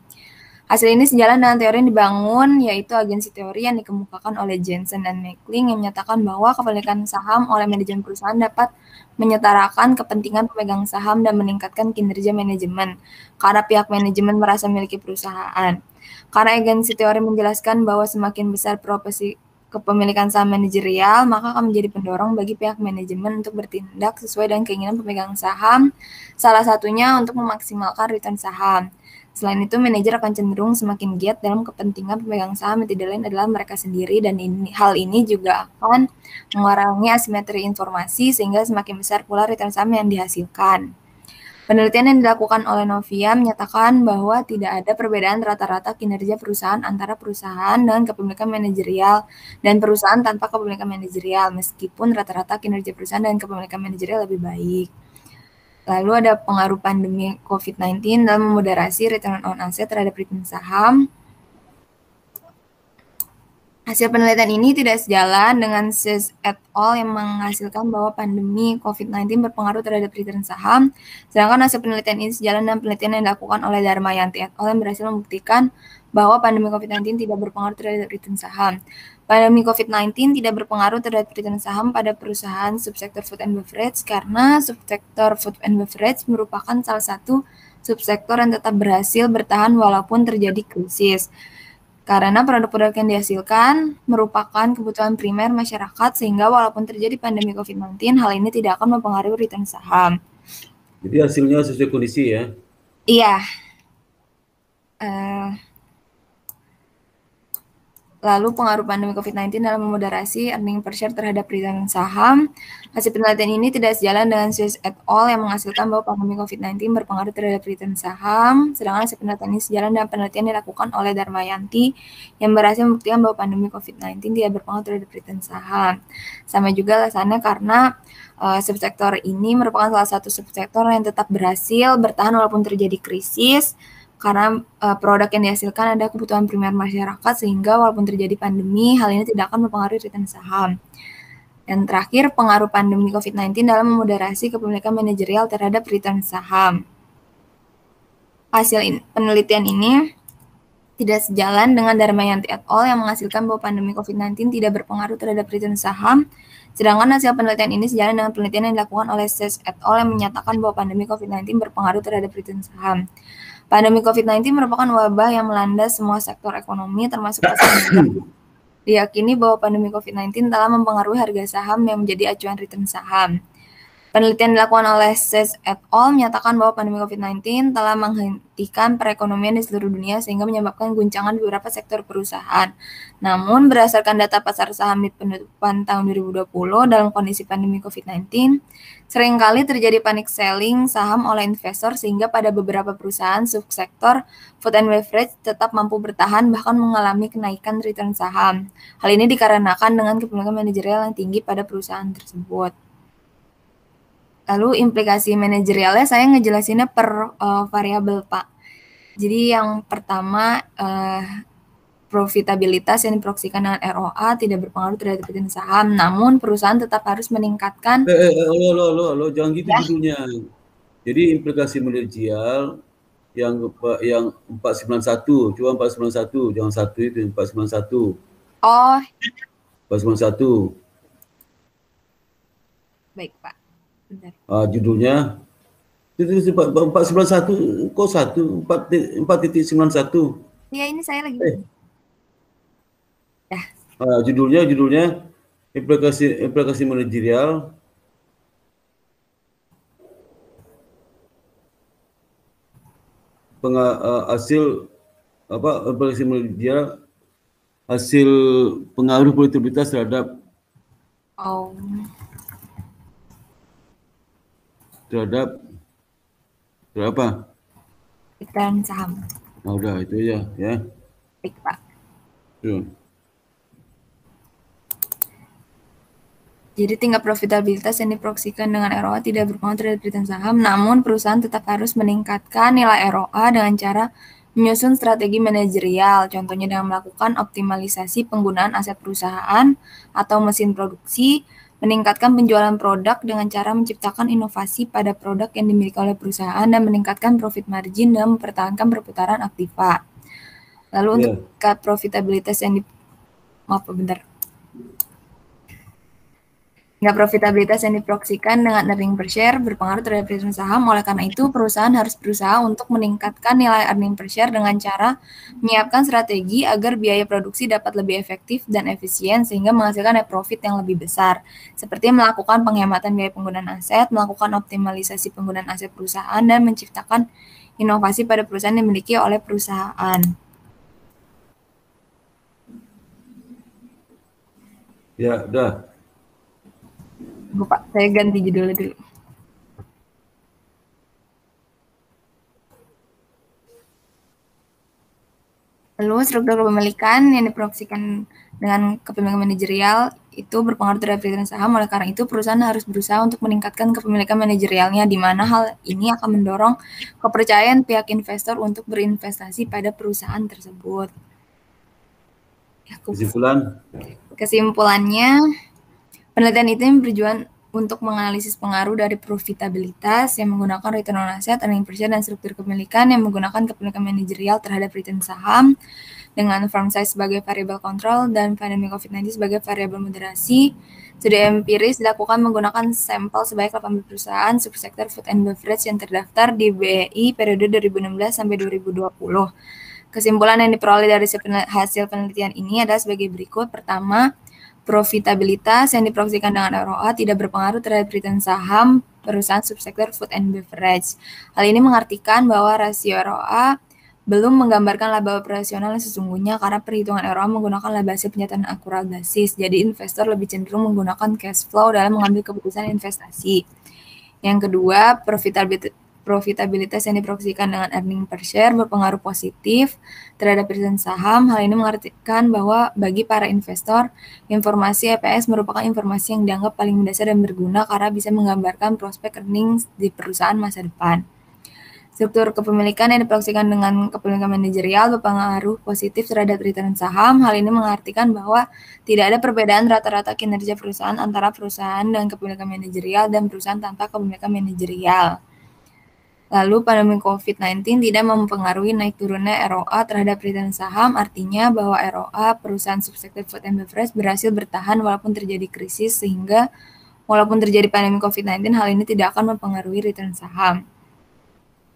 Speaker 5: Hasil ini sejalan dengan teori yang dibangun, yaitu agensi teori yang dikemukakan oleh Jensen dan Meckling yang menyatakan bahwa kepemilikan saham oleh manajemen perusahaan dapat menyetarakan kepentingan pemegang saham dan meningkatkan kinerja manajemen, karena pihak manajemen merasa memiliki perusahaan. Karena agensi teori menjelaskan bahwa semakin besar proporsi kepemilikan saham manajerial, maka akan menjadi pendorong bagi pihak manajemen untuk bertindak sesuai dengan keinginan pemegang saham, salah satunya untuk memaksimalkan return saham. Selain itu, manajer akan cenderung semakin giat dalam kepentingan pemegang saham yang tidak lain adalah mereka sendiri, dan hal ini juga akan mengurangi asimetri informasi sehingga semakin besar pula return saham yang dihasilkan. Penelitian yang dilakukan oleh Novia menyatakan bahwa tidak ada perbedaan rata-rata kinerja perusahaan antara perusahaan dengan kepemilikan manajerial dan perusahaan tanpa kepemilikan manajerial, meskipun rata-rata kinerja perusahaan dengan kepemilikan manajerial lebih baik. Lalu ada pengaruh pandemi COVID-19 dalam memoderasi return on asset terhadap return saham. Hasil penelitian ini tidak sejalan dengan Sis et al. Yang menghasilkan bahwa pandemi COVID-19 berpengaruh terhadap return saham, sedangkan hasil penelitian ini sejalan dengan penelitian yang dilakukan oleh Dharmayanti et al. Yang berhasil membuktikan bahwa pandemi COVID-19 tidak berpengaruh terhadap return saham. Pandemi COVID-19 tidak berpengaruh terhadap return saham pada perusahaan subsektor food and beverage karena subsektor food and beverage merupakan salah satu subsektor yang tetap berhasil bertahan walaupun terjadi krisis. Karena produk-produk yang dihasilkan merupakan kebutuhan primer masyarakat sehingga walaupun terjadi pandemi COVID-19, hal ini tidak akan mempengaruhi return saham.
Speaker 1: Jadi hasilnya sesuai kondisi ya?
Speaker 5: Iya. Lalu pengaruh pandemi COVID-19 dalam memoderasi earning per share terhadap return saham. Hasil penelitian ini tidak sejalan dengan Swiss et al. Yang menghasilkan bahwa pandemi COVID-19 berpengaruh terhadap return saham, sedangkan hasil penelitian ini sejalan dengan penelitian yang dilakukan oleh Dharmayanti yang berhasil membuktikan bahwa pandemi COVID-19 tidak berpengaruh terhadap return saham. Sama juga alasannya karena subsektor ini merupakan salah satu subsektor yang tetap berhasil bertahan walaupun terjadi krisis, karena produk yang dihasilkan ada kebutuhan primer masyarakat sehingga walaupun terjadi pandemi, hal ini tidak akan mempengaruhi return saham. Dan terakhir, pengaruh pandemi COVID-19 dalam memoderasi kepemilikan manajerial terhadap return saham. Hasil penelitian ini tidak sejalan dengan Dharmayanti et al. Yang menghasilkan bahwa pandemi COVID-19 tidak berpengaruh terhadap return saham, sedangkan hasil penelitian ini sejalan dengan penelitian yang dilakukan oleh Sess et al. Yang menyatakan bahwa pandemi COVID-19 berpengaruh terhadap return saham. Pandemi COVID-19 merupakan wabah yang melanda semua sektor ekonomi, termasuk pasar modal. Diyakini bahwa pandemi COVID-19 telah mempengaruhi harga saham yang menjadi acuan return saham. Penelitian dilakukan oleh Sess et al. Menyatakan bahwa pandemi COVID-19 telah menghentikan perekonomian di seluruh dunia sehingga menyebabkan guncangan di beberapa sektor perusahaan. Namun, berdasarkan data pasar saham di penutupan tahun 2020 dalam kondisi pandemi COVID-19, seringkali terjadi panic selling saham oleh investor sehingga pada beberapa perusahaan subsektor food and beverage tetap mampu bertahan bahkan mengalami kenaikan return saham. Hal ini dikarenakan dengan kepemilikan manajerial yang tinggi pada perusahaan tersebut. Lalu implikasi manajerialnya saya ngejelasinnya per variabel, Pak. Jadi yang pertama profitabilitas yang diproyeksikan dengan ROA tidak berpengaruh terhadap return saham, namun perusahaan tetap harus meningkatkan.
Speaker 1: Lo jangan gitu ya. Judulnya. Jadi implikasi manajerial yang 491, cuma 491, jangan satu itu 491.
Speaker 5: Oh.
Speaker 1: 491.
Speaker 5: Baik, Pak. Bentar.
Speaker 1: Judulnya itu 491 kok 4.91.
Speaker 5: Iya, ini saya lagi. Ya.
Speaker 1: Judulnya implikasi manajerial hasil implikasi manajerial hasil pengaruh profitabilitas terhadap terhadap apa?
Speaker 5: Return saham.
Speaker 1: Udah itu aja ya.
Speaker 5: Baik, Pak. Jadi tingkat profitabilitas yang diproyeksikan dengan ROA tidak berpengaruh terhadap return saham, namun perusahaan tetap harus meningkatkan nilai ROA dengan cara menyusun strategi manajerial, contohnya dengan melakukan optimalisasi penggunaan aset perusahaan atau mesin produksi, meningkatkan penjualan produk dengan cara menciptakan inovasi pada produk yang dimiliki oleh perusahaan, dan meningkatkan profit margin dan mempertahankan perputaran aktiva. Lalu untuk tingkat profitabilitas yang profitabilitas yang diproyeksikan dengan earning per share berpengaruh terhadap return saham. Oleh karena itu, perusahaan harus berusaha untuk meningkatkan nilai earning per share dengan cara menyiapkan strategi agar biaya produksi dapat lebih efektif dan efisien sehingga menghasilkan net profit yang lebih besar. Seperti melakukan penghematan biaya penggunaan aset, melakukan optimalisasi penggunaan aset perusahaan, dan menciptakan inovasi pada perusahaan yang dimiliki oleh perusahaan.
Speaker 1: Ya, udah.
Speaker 5: Pak, saya ganti judulnya dulu. Lalu struktur kepemilikan yang diproyeksikan dengan kepemilikan manajerial itu berpengaruh terhadap return saham. Oleh karena itu, perusahaan harus berusaha untuk meningkatkan kepemilikan manajerialnya, di mana hal ini akan mendorong kepercayaan pihak investor untuk berinvestasi pada perusahaan tersebut. Kesimpulannya, penelitian itu bertujuan untuk menganalisis pengaruh dari profitabilitas yang menggunakan return on asset, earning per share, dan struktur kepemilikan yang menggunakan kepemilikan manajerial terhadap return saham dengan firm size sebagai variabel kontrol dan pandemi COVID-19 sebagai variabel moderasi. Studi empiris dilakukan menggunakan sampel sebanyak 80 perusahaan subsektor food and beverage yang terdaftar di BEI periode 2016 sampai 2020. Kesimpulan yang diperoleh dari hasil penelitian ini adalah sebagai berikut. Pertama, profitabilitas yang diproyeksikan dengan ROA tidak berpengaruh terhadap return saham perusahaan subsektor food and beverage. Hal ini mengartikan bahwa rasio ROA belum menggambarkan laba operasional yang sesungguhnya karena perhitungan ROA menggunakan laba hasil penyataan akurat basis. Jadi investor lebih cenderung menggunakan cash flow dalam mengambil keputusan investasi. Yang kedua, profitabilitas yang diproyeksikan dengan earning per share berpengaruh positif terhadap return saham. Hal ini mengartikan bahwa bagi para investor, informasi EPS merupakan informasi yang dianggap paling mendasar dan berguna karena bisa menggambarkan prospek earnings di perusahaan masa depan. Struktur kepemilikan yang diproyeksikan dengan kepemilikan manajerial berpengaruh positif terhadap return saham. Hal ini mengartikan bahwa tidak ada perbedaan rata-rata kinerja perusahaan antara perusahaan dengan kepemilikan manajerial dan perusahaan tanpa kepemilikan manajerial. Lalu pandemi COVID-19 tidak mempengaruhi naik turunnya ROA terhadap return saham, artinya bahwa ROA perusahaan subsektor food and beverage berhasil bertahan walaupun terjadi krisis, sehingga walaupun terjadi pandemi COVID-19, hal ini tidak akan mempengaruhi return saham.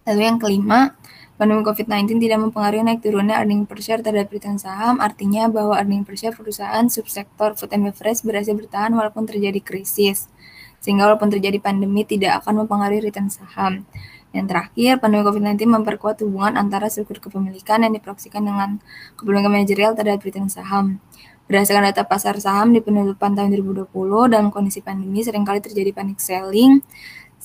Speaker 5: Lalu yang kelima, pandemi COVID-19 tidak mempengaruhi naik turunnya earning per share terhadap return saham, artinya bahwa earning per share perusahaan subsektor food and beverage berhasil bertahan walaupun terjadi krisis, sehingga walaupun terjadi pandemi tidak akan mempengaruhi return saham. Yang terakhir, pandemi COVID-19 memperkuat hubungan antara struktur kepemilikan yang diproyeksikan dengan kepemilikan manajerial terhadap return saham. Berdasarkan data pasar saham di penutupan tahun 2020, dalam kondisi pandemi seringkali terjadi panic selling,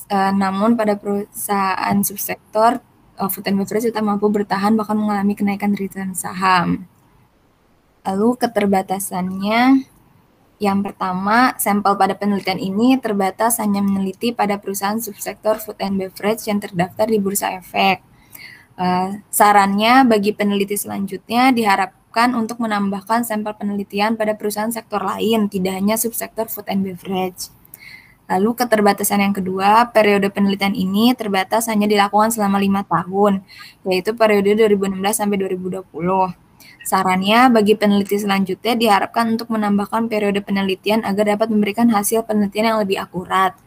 Speaker 5: namun pada perusahaan subsektor food and beverage tetap mampu bertahan bahkan mengalami kenaikan return saham. Lalu keterbatasannya, yang pertama, sampel pada penelitian ini terbatas hanya meneliti pada perusahaan subsektor food and beverage yang terdaftar di Bursa Efek. Sarannya bagi peneliti selanjutnya diharapkan untuk menambahkan sampel penelitian pada perusahaan sektor lain, tidak hanya subsektor food and beverage. Lalu keterbatasan yang kedua, periode penelitian ini terbatas hanya dilakukan selama 5 tahun, yaitu periode 2016 sampai 2020. Sarannya, bagi peneliti selanjutnya diharapkan untuk menambahkan periode penelitian agar dapat memberikan hasil penelitian yang lebih akurat.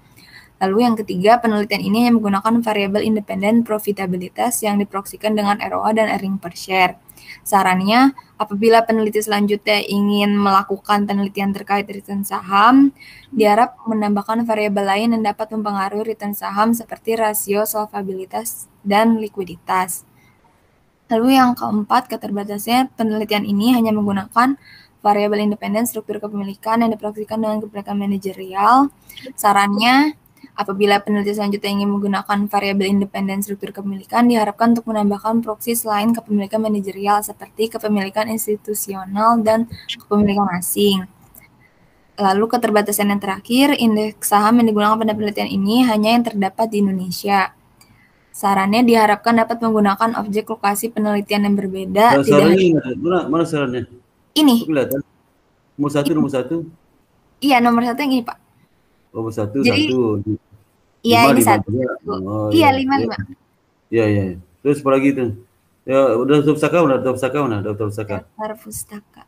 Speaker 5: Lalu yang ketiga, penelitian ini hanya menggunakan variabel independen profitabilitas yang diproyeksikan dengan ROA dan earning per share. Sarannya, apabila peneliti selanjutnya ingin melakukan penelitian terkait return saham, diharap menambahkan variabel lain yang dapat mempengaruhi return saham seperti rasio solvabilitas dan likuiditas. Lalu yang keempat, keterbatasannya penelitian ini hanya menggunakan variabel independen struktur kepemilikan yang diproyeksikan dengan kepemilikan manajerial. Sarannya, apabila peneliti selanjutnya ingin menggunakan variabel independen struktur kepemilikan, diharapkan untuk menambahkan proksi selain kepemilikan manajerial seperti kepemilikan institusional dan kepemilikan asing. Lalu keterbatasan yang terakhir, indeks saham yang digunakan pada penelitian ini hanya yang terdapat di Indonesia. Sarannya diharapkan dapat menggunakan objek lokasi penelitian yang berbeda.
Speaker 1: Nah, sarannya mana sarannya?
Speaker 5: Ini.
Speaker 1: Kelihatan. Nomor satu.
Speaker 5: Iya, nomor 1 yang ini, Pak.
Speaker 1: Nomor 1,
Speaker 5: Jadi,
Speaker 1: 1.
Speaker 5: Iya, ini 1.
Speaker 1: Oh,
Speaker 5: iya, 5.
Speaker 1: Iya. Terus apa lagi itu? Ya, udah daftar pustaka mana? Daftar pustaka.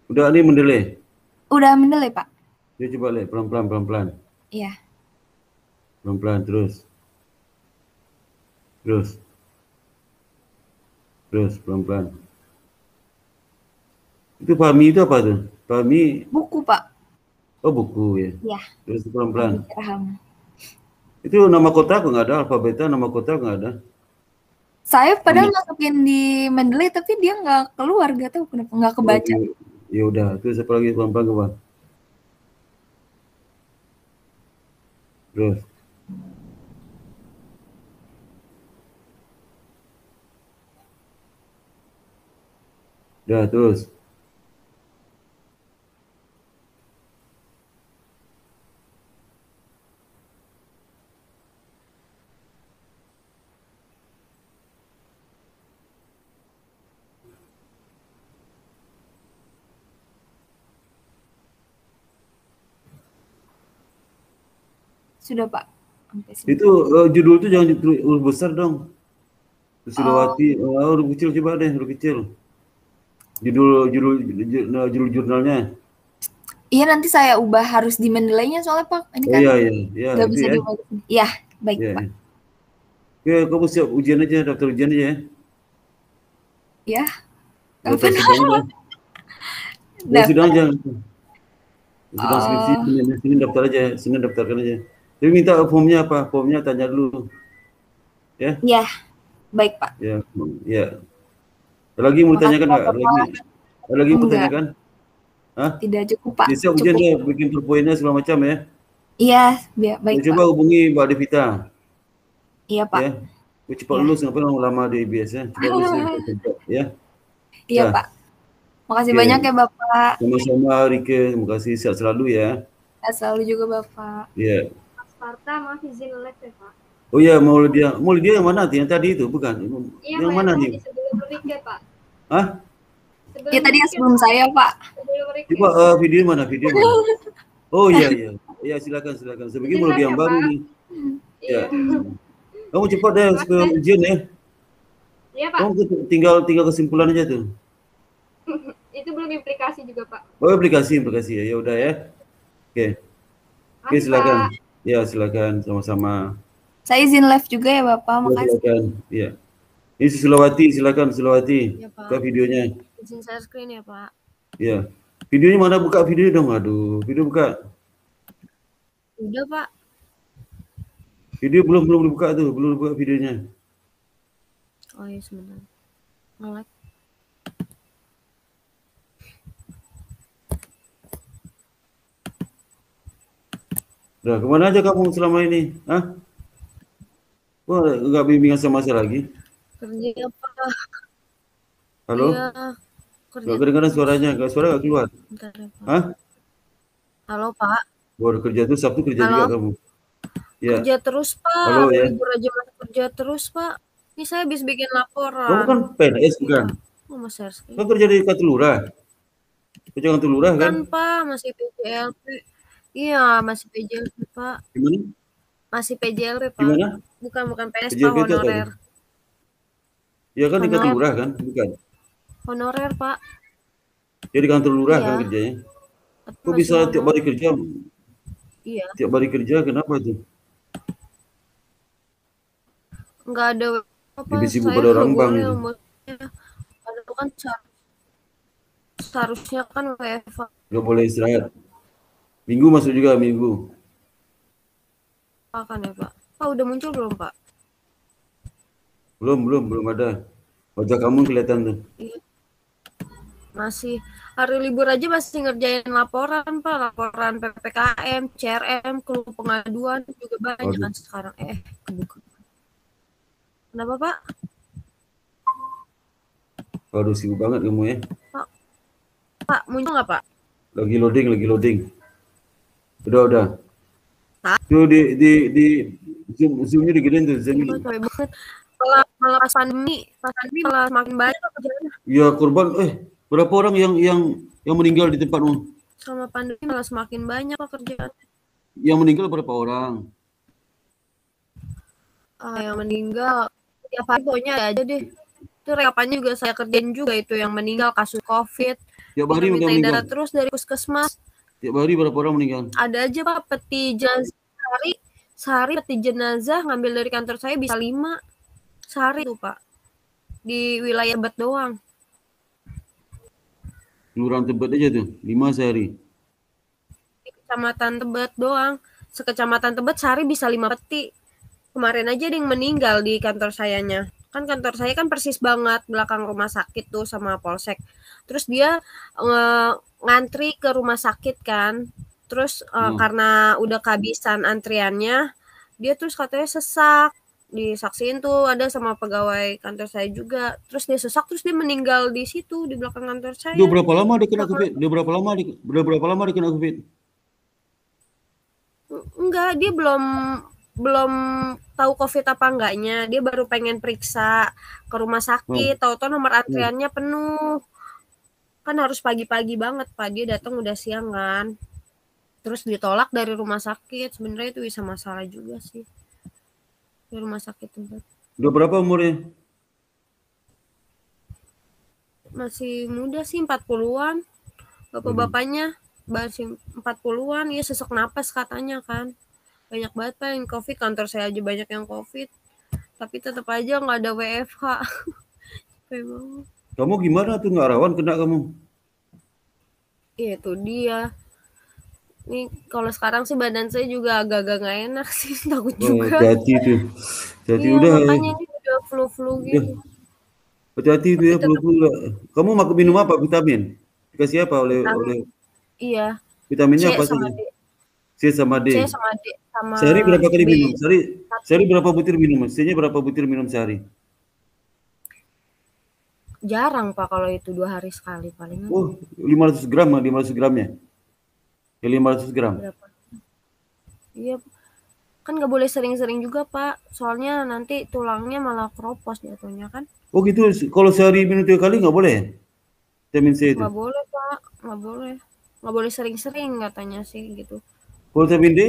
Speaker 1: Udah ini mendelay?
Speaker 5: Udah mendelay, Pak.
Speaker 1: Ya, coba lihat pelan-pelan.
Speaker 5: Iya.
Speaker 1: Pelan-pelan terus pelan-pelan. Itu Fahmi itu apa tuh? Fahmi
Speaker 5: buku, Pak.
Speaker 1: Oh, buku ya.
Speaker 5: Iya.
Speaker 1: Terus pelan-pelan. Itu nama kota nggak ada, alfabetnya nama kota nggak ada.
Speaker 5: Saya padahal masukin di Mendeley tapi dia nggak keluar, nggak tahu kenapa, nggak kebaca.
Speaker 1: Ya udah, terus apa lagi pelan-pelan ke bawah. Terus. Udah, terus.
Speaker 5: Sudah, Pak.
Speaker 1: Itu judul itu jangan ditulis besar dong. Susilowati, huruf kecil coba deh, huruf kecil. Judul jurnalnya.
Speaker 5: Iya, nanti saya ubah, harus di Mendeley-nya soalnya, Pak. Ini kan
Speaker 1: iya.
Speaker 5: Nggak bisa diubah. Iya, baik, Pak.
Speaker 1: Oke, kamu siap ujian aja, daftar ujian aja ya.
Speaker 5: Ya.
Speaker 1: Daftar sidang aja. Sidang aja. Sidang skripsi, Senin daftar aja, Senin daftarkan aja. Jadi minta formnya apa? Formnya tanya dulu. Ya?
Speaker 5: Iya. Baik, Pak.
Speaker 1: Ya. Ada lagi mau ditanyakan nggak? Ada lagi mau ditanyakan? Hah?
Speaker 5: Tidak cukup, Pak.
Speaker 1: Bisa ujian dia bikin poinnya segala macam ya?
Speaker 5: Iya, baik,
Speaker 1: Coba hubungi Mbak Devita.
Speaker 5: Iya, Pak.
Speaker 1: Ya. Cepat lulus, ngapain lama di IBS ya? Cepat lulus ya.
Speaker 5: Iya, Pak. Makasih banyak ya, Bapak.
Speaker 1: Sama-sama, Rike. Terima kasih, sehat selalu ya.
Speaker 5: Sehat selalu juga, Bapak.
Speaker 1: Iya.
Speaker 2: Sparta, maaf izin live ya, Pak.
Speaker 1: Oh iya, mau dia yang mana? Yang tadi itu, bukan?
Speaker 2: Iya,
Speaker 1: yang mana nih?
Speaker 2: Sebelum Rike, Pak.
Speaker 1: Hah?
Speaker 5: Ya tadi sebelum saya, Pak.
Speaker 1: Coba video mana? Oh iya. Ya silakan. Sebegini mau yang baru nih. Ya. Kamu cepat deh ke ujian ya.
Speaker 2: Iya, Pak.
Speaker 1: Kamu tinggal kesimpulan aja tuh.
Speaker 2: Itu belum implikasi juga, Pak.
Speaker 1: Oh, aplikasi ya. Ya udah ya. Oke, silakan. Ya, silakan sama-sama.
Speaker 5: Saya izin live juga ya, Bapak. Makasih.
Speaker 1: Silakan. Iya. Ini Sulawati, silakan Sulawati.
Speaker 3: Ya, Pak.
Speaker 1: Buka videonya.
Speaker 3: Izin share screen ya, Pak.
Speaker 1: Iya. Videonya mana? Buka video dong. Aduh, video buka.
Speaker 3: Udah, Pak.
Speaker 1: Video belum dibuka tuh, belum buka videonya.
Speaker 3: Oh iya, sebentar. Nge-lag.
Speaker 1: Udah, kemana aja kamu selama ini? Hah? Wah, nggak bimbingan sama saya lagi?
Speaker 3: Kerja, Pak.
Speaker 1: Halo?
Speaker 3: Iya, kerja.
Speaker 1: Nggak kedengaran suaranya, suara nggak keluar.
Speaker 3: Bentar ya, Pak.
Speaker 1: Hah?
Speaker 3: Halo, Pak.
Speaker 1: Baru kerja tuh, Sabtu kerja juga kamu? Ya.
Speaker 3: Kerja terus, Pak.
Speaker 1: Halo ya.
Speaker 3: Libur aja masih kerja terus, Pak. Ini saya habis bikin laporan.
Speaker 1: Kamu kan PNS bukan?
Speaker 3: Mau share screen.
Speaker 1: Kamu kerja di kantor lurah? Kerja kantor lurah kan?
Speaker 3: Kan, Pak, masih PJLP. Iya, masih PJLP, Pak.
Speaker 1: Gimana?
Speaker 3: Masih PJLP, Pak.
Speaker 1: Gimana?
Speaker 3: Bukan PNS,
Speaker 1: PJLP
Speaker 3: Pak, honorer.
Speaker 1: Ya kan di kantor lurah kan? Bukan?
Speaker 3: Honorer, Pak.
Speaker 1: Jadi kantor lurah kan kerjanya? Kok bisa tiap hari kerja?
Speaker 3: Iya.
Speaker 1: Tiap hari kerja, kenapa tuh?
Speaker 3: Enggak ada apa,
Speaker 1: lebih sibuk pada orang bank.
Speaker 3: Padahal kan seharusnya kan WFH.
Speaker 1: Nggak boleh istirahat. Minggu masuk juga, minggu.
Speaker 3: Kan ya, Pak? Pak, udah muncul belum, Pak?
Speaker 1: Belum ada. Wajah kamu kelihatan tuh.
Speaker 3: Iya. Masih hari libur aja masih ngerjain laporan, Pak. Laporan PPKM, CRM, keluh pengaduan juga banyak kan sekarang. Kebuka. Kenapa, Pak?
Speaker 1: Waduh, sibuk banget kamu ya.
Speaker 3: Pak, muncul nggak, Pak?
Speaker 1: Lagi loading. Udah. Tuh di zoomnya digedein tuh.
Speaker 6: Capek banget. Malah pas pandemi malah semakin banyak kerjaannya.
Speaker 1: Ya korban, berapa orang yang meninggal di tempatmu?
Speaker 6: Sama pandemi malah semakin banyak kerjaan.
Speaker 1: Yang meninggal berapa orang?
Speaker 6: Yang meninggal tiap hari pokoknya ada aja deh. Itu rekapannya juga saya kerjain juga itu yang meninggal kasus COVID.
Speaker 1: Tiap hari
Speaker 6: minta
Speaker 1: meninggal.
Speaker 6: darah terus dari puskesmas.
Speaker 1: Tiap hari berapa orang meninggal?
Speaker 6: Ada aja Pak peti jenazah sehari peti jenazah ngambil dari kantor saya bisa 5 sehari tuh Pak. Di wilayah Tebet doang.
Speaker 1: Kelurahan Tebet aja tuh, 5 sehari.
Speaker 6: Di kecamatan Tebet doang. Sekecamatan Tebet sehari bisa 5 peti. Kemarin aja ada yang meninggal di kantor sayanya. Kan kantor saya kan persis banget belakang rumah sakit tuh sama polsek. Terus dia ngantri ke rumah sakit kan. Terus karena udah kehabisan antriannya, dia terus katanya sesak. Disaksiin tuh ada sama pegawai kantor saya juga. Terus dia sesak terus dia meninggal di situ di belakang kantor saya.
Speaker 1: Udah berapa lama dia kena COVID? Udah berapa lama dia kena COVID?
Speaker 6: Enggak, dia belum tahu COVID apa enggaknya. Dia baru pengen periksa ke rumah sakit. Tahu-tahu nomor antriannya penuh. Kan harus pagi-pagi banget, Pak. Dia datang udah siang kan. Terus ditolak dari rumah sakit. Sebenarnya itu bisa masalah juga sih. Di rumah sakit tempat.
Speaker 1: Udah berapa umurnya?
Speaker 6: Masih muda sih, 40-an. Bapak-bapaknya masih 40-an. Ya sesak napas katanya kan. Banyak banget Pak yang COVID. Kantor saya aja banyak yang COVID. Tapi tetap aja nggak ada WFH.
Speaker 1: Kamu gimana tuh, nggak rawan kena kamu?
Speaker 6: Iya itu dia. Nih kalau sekarang sih badan saya juga agak-agak nggak enak sih, takut juga.
Speaker 1: Hati-hati tuh. Hati
Speaker 6: iya,
Speaker 1: udah.
Speaker 6: Makanya ini udah flu-flu gitu.
Speaker 1: Hati-hati tuh ya flu-flu. Kamu makan minum apa vitamin? Dikasih apa oleh?
Speaker 6: Iya.
Speaker 1: Vitaminnya apa saja? C sama D.
Speaker 6: C sama D. Sama
Speaker 1: sehari berapa kali minum? Sehari berapa butir minum? C-nya berapa butir minum sehari?
Speaker 6: Jarang Pak kalau itu 2 hari sekali paling.
Speaker 1: 500 gram, 500 gramnya. Ya 500 gram.
Speaker 6: Berapa? Iya. Kan nggak boleh sering-sering juga Pak. Soalnya nanti tulangnya malah keropos jatuhnya kan.
Speaker 1: Oh gitu. Kalau sehari minum 3 kali nggak boleh? Vitamin C itu?
Speaker 6: Nggak boleh Pak. Nggak boleh. Nggak boleh sering-sering katanya sih gitu.
Speaker 1: Kalau vitamin D?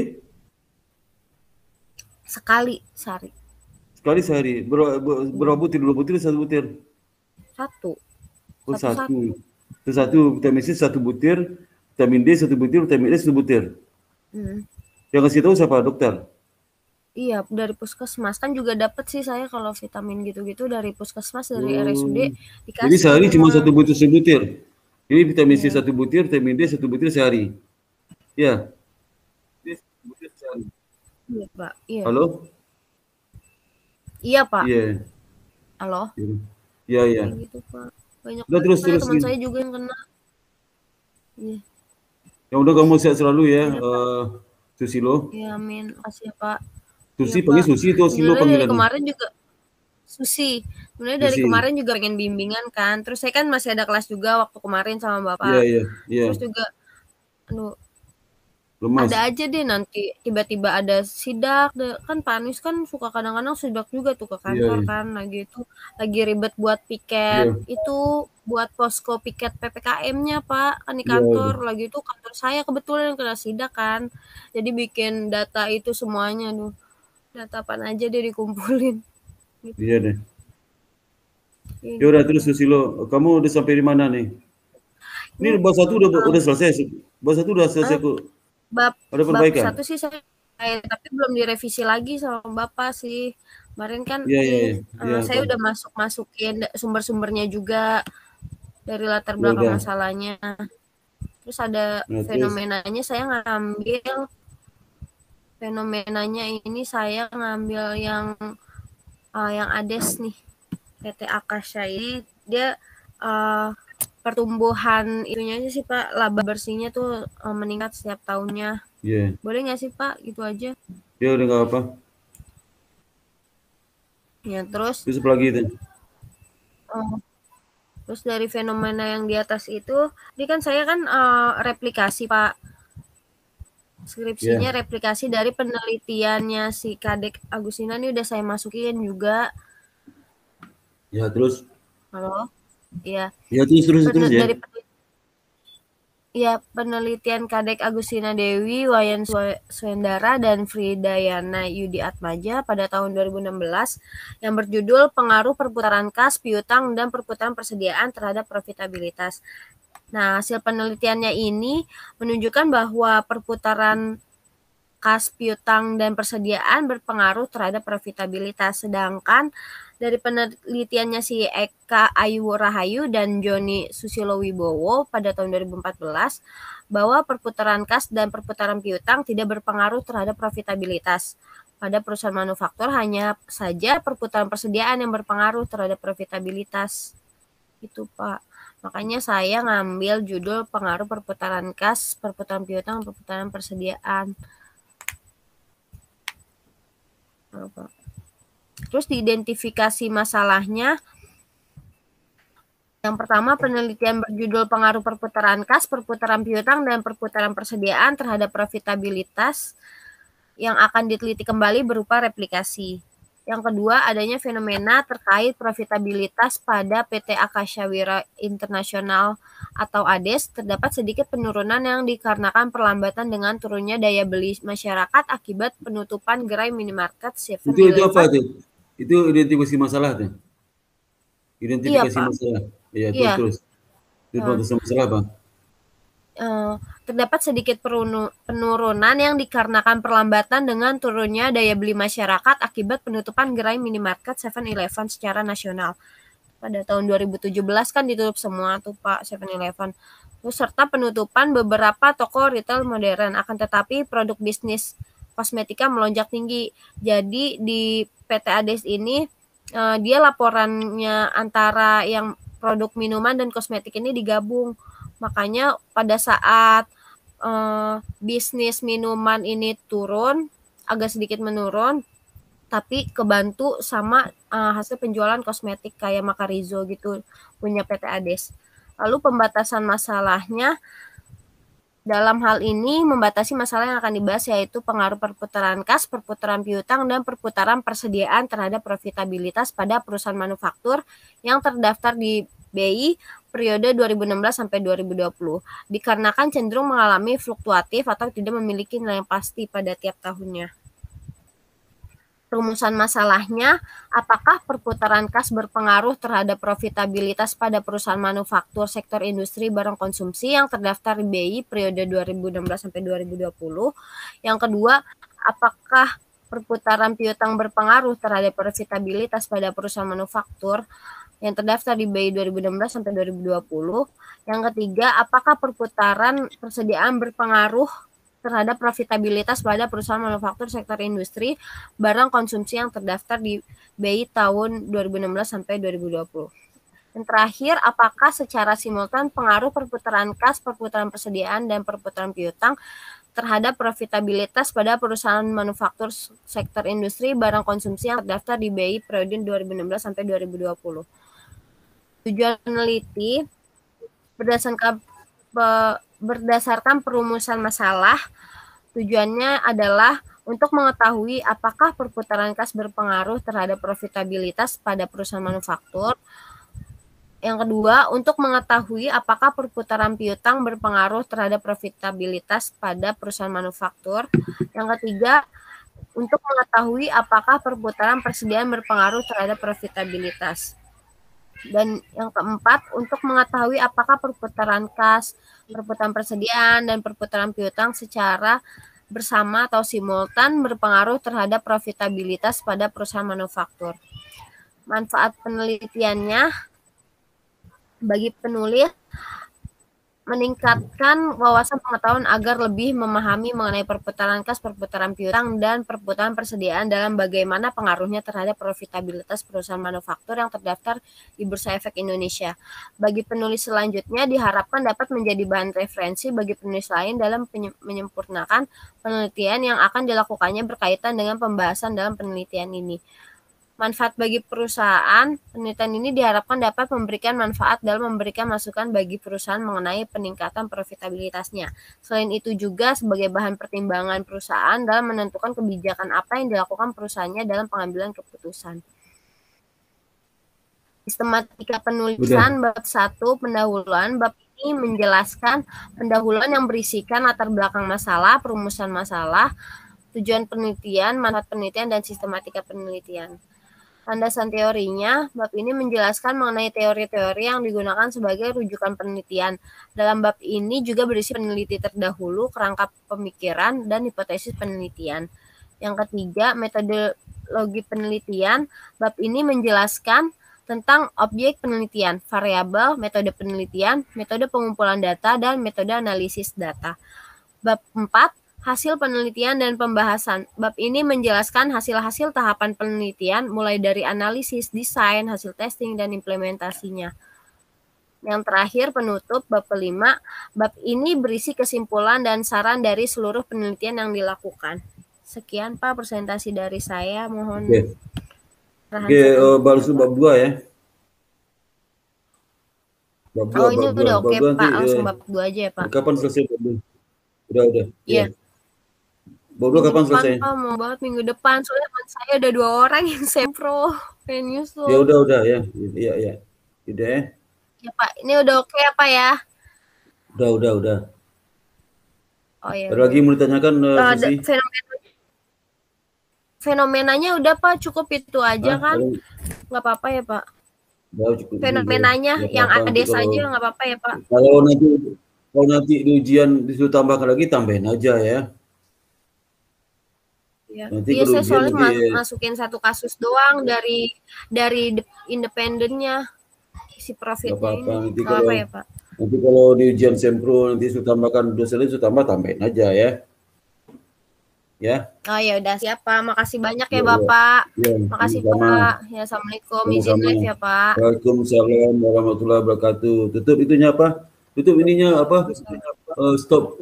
Speaker 6: Sekali sehari.
Speaker 1: Sekali sehari. Berapa butir? 2 butir, 1 butir?
Speaker 6: 1.
Speaker 1: Oh, 1. Itu 1 vitamin C 1 butir, vitamin D 1 butir, vitamin E 1 butir. Yang kasih tahu siapa? Dokter?
Speaker 6: Iya, dari puskesmas. Kan juga dapat sih saya kalau vitamin gitu-gitu dari puskesmas, dari RSUD dikasih.
Speaker 1: Jadi sehari cuma 1 butir sebutir. Jadi vitamin C 1 butir, vitamin D 1 butir sehari. Ya.
Speaker 6: Iya, Pak. Iya.
Speaker 1: Halo?
Speaker 6: Iya, Pak.
Speaker 1: Iya.
Speaker 6: Halo?
Speaker 1: Iya.
Speaker 6: Kayak gitu, Pak. Banyak
Speaker 1: terus
Speaker 6: teman saya juga yang kena. Iya.
Speaker 1: Ya udah, kamu sehat selalu ya, Susilo.
Speaker 6: Iya, amin. Makasih ya, Pak.
Speaker 1: Susi, panggil Susi itu Silo panggilan.
Speaker 6: Dari kemarin juga Susi. Sebenarnya dari kemarin juga pengen bimbingan kan. Terus saya kan masih ada kelas juga waktu kemarin sama Bapak.
Speaker 1: Iya.
Speaker 6: Terus juga
Speaker 1: lemas.
Speaker 6: Ada aja deh nanti tiba-tiba ada sidak. Kan Pak Anies kan suka kadang-kadang sidak juga tuh ke kantor kan. Lagi ribet buat piket itu, buat posko piket PPKM-nya Pak kan di kantor. Lagi itu kantor saya kebetulan yang kena sidak kan. Jadi bikin data itu semuanya tuh. Data apa aja deh dikumpulin.
Speaker 1: Gitu. Iya deh. Ya udah, terus Susilo, kamu udah sampai di mana nih? Ini bab 1 udah selesai. Bab 1 udah selesai kok.
Speaker 6: Bab
Speaker 1: perbaikan?
Speaker 6: 1 sih saya tapi belum direvisi lagi sama Bapak sih. Kemarin kan saya udah masukin sumber-sumbernya juga dari latar belakang masalahnya. Terus ada fenomenanya saya ngambil yang ADES nih. PT Akasya ini dia pertumbuhan itunya aja sih Pak, laba bersihnya tuh meningkat setiap tahunnya. Boleh nggak sih Pak, gitu aja?
Speaker 1: Ya udah nggak apa.
Speaker 6: Ya terus
Speaker 1: apa lagi itu?
Speaker 6: Terus dari fenomena yang di atas itu, ini kan saya kan replikasi Pak. Skripsinya replikasi dari penelitiannya si Kadek Agustina nih udah saya masukin juga.
Speaker 1: Ya, terus?
Speaker 6: Halo? Iya.
Speaker 1: Ya, terus ya.
Speaker 6: Penelitian Kadek Agustina Dewi, Wayan Swendara, dan Fridayana Yudi Atmaja pada tahun 2016 yang berjudul Pengaruh Perputaran Kas, Piutang, dan Perputaran Persediaan terhadap Profitabilitas. Nah, hasil penelitiannya ini menunjukkan bahwa perputaran kas, piutang, dan persediaan berpengaruh terhadap profitabilitas. Sedangkan dari penelitiannya si Eka Ayu Rahayu dan Joni Susilo Wibowo pada tahun 2014 bahwa perputaran kas dan perputaran piutang tidak berpengaruh terhadap profitabilitas. Pada perusahaan manufaktur hanya saja perputaran persediaan yang berpengaruh terhadap profitabilitas. Itu, Pak. Makanya saya ngambil judul pengaruh perputaran kas, perputaran piutang, perputaran persediaan. Terus diidentifikasi masalahnya. Yang pertama, penelitian berjudul pengaruh perputaran kas, perputaran piutang, dan perputaran persediaan terhadap profitabilitas yang akan diteliti kembali berupa replikasi. Yang kedua, adanya fenomena terkait profitabilitas pada PT Akasya Wira Internasional atau ADES. Terdapat sedikit penurunan yang dikarenakan perlambatan dengan turunnya daya beli masyarakat akibat penutupan gerai minimarket 7-Eleven.
Speaker 1: Itu apa tuh? Itu identifikasi masalah tuh? Identifikasi masalah. Iya, terus. Identifikasi masalah, Bang.
Speaker 6: Terdapat sedikit penurunan yang dikarenakan perlambatan dengan turunnya daya beli masyarakat akibat penutupan gerai minimarket 7-Eleven secara nasional. Pada tahun 2017 kan ditutup semua tuh, Pak, 7-Eleven. Terus serta penutupan beberapa toko retail modern. Akan tetapi produk bisnis kosmetika melonjak tinggi. Jadi di PT ADES ini dia laporannya antara yang produk minuman dan kosmetik ini digabung. Makanya pada saat bisnis minuman ini turun, agak sedikit menurun, tapi kebantu sama hasil penjualan kosmetik kayak Makarizo gitu punya PT ADES. Lalu pembatasan masalahnya, dalam hal ini membatasi masalah yang akan dibahas yaitu pengaruh perputaran kas, perputaran piutang, dan perputaran persediaan terhadap profitabilitas pada perusahaan manufaktur yang terdaftar di BI periode 2016 sampai 2020 dikarenakan cenderung mengalami fluktuatif atau tidak memiliki nilai yang pasti pada tiap tahunnya. Rumusan masalahnya, apakah perputaran kas berpengaruh terhadap profitabilitas pada perusahaan manufaktur sektor industri barang konsumsi yang terdaftar di BI periode 2016 sampai 2020? Yang kedua, apakah perputaran piutang berpengaruh terhadap profitabilitas pada perusahaan manufaktur yang terdaftar di BI 2016 sampai 2020? Yang ketiga, apakah perputaran persediaan berpengaruh terhadap profitabilitas pada perusahaan manufaktur sektor industri barang konsumsi yang terdaftar di BI tahun 2016 sampai 2020. Dan terakhir, apakah secara simultan pengaruh perputaran kas, perputaran persediaan, dan perputaran piutang terhadap profitabilitas pada perusahaan manufaktur sektor industri barang konsumsi yang terdaftar di BI periode 2016 sampai 2020. Tujuan peneliti berdasarkan perumusan masalah, tujuannya adalah untuk mengetahui apakah perputaran kas berpengaruh terhadap profitabilitas pada perusahaan manufaktur. Yang kedua, untuk mengetahui apakah perputaran piutang berpengaruh terhadap profitabilitas pada perusahaan manufaktur. Yang ketiga, untuk mengetahui apakah perputaran persediaan berpengaruh terhadap profitabilitas. Dan yang keempat, untuk mengetahui apakah perputaran kas, perputaran persediaan, dan perputaran piutang secara bersama atau simultan berpengaruh terhadap profitabilitas pada perusahaan manufaktur. Manfaat penelitiannya bagi penulis, meningkatkan wawasan pengetahuan agar lebih memahami mengenai perputaran kas, perputaran piutang, dan perputaran persediaan dalam bagaimana pengaruhnya terhadap profitabilitas perusahaan manufaktur yang terdaftar di Bursa Efek Indonesia. Bagi penulis selanjutnya diharapkan dapat menjadi bahan referensi bagi penulis lain dalam menyempurnakan penelitian yang akan dilakukannya berkaitan dengan pembahasan dalam penelitian ini. Manfaat bagi perusahaan, penelitian ini diharapkan dapat memberikan manfaat dalam memberikan masukan bagi perusahaan mengenai peningkatan profitabilitasnya. Selain itu juga sebagai bahan pertimbangan perusahaan dalam menentukan kebijakan apa yang dilakukan perusahaannya dalam pengambilan keputusan. Sistematika penulisan bab 1 pendahuluan. Bab ini menjelaskan pendahuluan yang berisikan latar belakang masalah, perumusan masalah, tujuan penelitian, manfaat penelitian, dan sistematika penelitian. Landasan teorinya, bab ini menjelaskan mengenai teori-teori yang digunakan sebagai rujukan penelitian. Dalam bab ini juga berisi peneliti terdahulu, kerangka pemikiran, dan hipotesis penelitian. Yang ketiga, metodologi penelitian. Bab ini menjelaskan tentang objek penelitian, variabel, metode penelitian, metode pengumpulan data, dan metode analisis data. Bab 4, hasil penelitian dan pembahasan. Bab ini menjelaskan hasil-hasil tahapan penelitian, mulai dari analisis, desain, hasil testing, dan implementasinya. Yang terakhir, penutup, bab kelima. Bab ini berisi kesimpulan dan saran dari seluruh penelitian yang dilakukan. Sekian, Pak, presentasi dari saya. Mohon.
Speaker 1: Oke, baru bab 2 ya. Bab 2,
Speaker 6: oh, ini udah oke, Pak. Langsung bab 2 aja ya, Pak.
Speaker 1: Kapan selesai bab 2? Udah.
Speaker 6: Iya.
Speaker 1: Bab 2 kapan selesai?
Speaker 6: Pak, mau banget minggu depan. Soalnya teman saya ada 2 orang yang sempro. Pengen nyusul.
Speaker 1: Ya udah ya. Iya. Udah ya.
Speaker 6: Ya, Pak. Ini udah oke ya, Pak ya?
Speaker 1: Udah.
Speaker 6: Oh iya.
Speaker 1: Ada lagi mau ditanyakan, Susi?
Speaker 6: Fenomenanya udah, Pak, cukup itu aja kan? Nggak apa-apa ya, Pak?
Speaker 1: Cukup
Speaker 6: fenomenanya
Speaker 1: juga.
Speaker 6: Yang ada saja nggak apa-apa ya, Pak?
Speaker 1: Kalau nanti di ujian disuruh tambahkan lagi, tambahin aja ya.
Speaker 6: Iya, saya soalnya masukin satu kasus doang dari independennya si profitnya ini. Nggak apa ya, Pak?
Speaker 1: Nanti kalau di ujian sempro nanti suruh tambahkan dosen lain, suruh tambahin aja ya. Ya.
Speaker 6: Oh ya udah, siap, Pak. Makasih banyak ya, Bapak. Makasih, Pak. Ya, Assalamualaikum. Izin live ya, Pak.
Speaker 1: Waalaikumsalam warahmatullahi wabarakatuh. Tutup itunya apa? Tutup ininya apa? Stop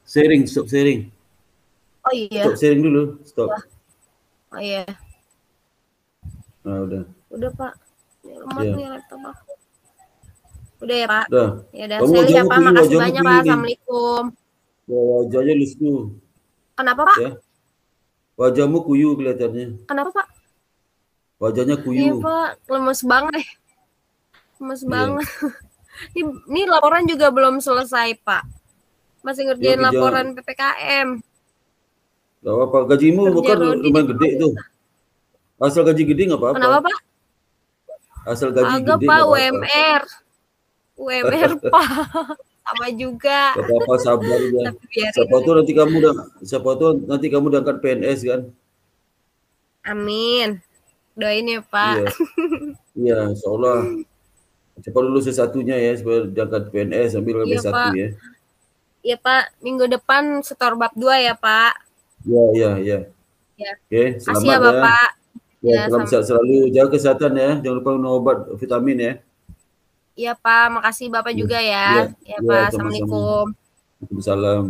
Speaker 1: sharing.
Speaker 6: Oh iya.
Speaker 1: Stop sharing dulu. Stop.
Speaker 6: Oh iya.
Speaker 1: Nah, udah.
Speaker 6: Udah, Pak. Lemot nih laptop aku. Udah ya, Pak?
Speaker 1: Udah.
Speaker 6: Ya udah, saya lihat, Pak. Makasih banyak, Pak. Assalamualaikum.
Speaker 1: Wajahnya lusuh.
Speaker 6: Kenapa, Pak?
Speaker 1: Ya. Wajahmu kuyu kelihatannya.
Speaker 6: Kenapa, Pak?
Speaker 1: Wajahnya kuyu.
Speaker 6: Iya, Pak. Lemes banget. Banget. Ini laporan juga belum selesai, Pak. Masih ngerjain laporan PPKM.
Speaker 1: Gak apa-apa. Gajimu bukan lumayan gede tuh. Asal gaji gede nggak apa-apa.
Speaker 6: Kenapa, Pak?
Speaker 1: Asal gaji gede
Speaker 6: Pak, UMR. UMR, Pak. Sama juga.
Speaker 1: Gak apa-apa, sabar ya. Siapa tuh nanti kamu diangkat PNS kan?
Speaker 6: Amin. Doain ya, Pak.
Speaker 1: Iya, insyaallah. Cepat lulus S1-nya ya supaya diangkat PNS sambil B1 ya.
Speaker 6: Iya, Pak. Minggu depan setor bab 2 ya, Pak.
Speaker 1: Iya. Oke, selamat
Speaker 6: ya, Bapak.
Speaker 1: Ya, selamat sehat selalu. Jaga kesehatan ya. Jangan lupa minum obat vitamin ya.
Speaker 6: Iya, Pak. Makasih Bapak juga ya. Ya, Pak. Assalamualaikum.
Speaker 1: Waalaikumsalam.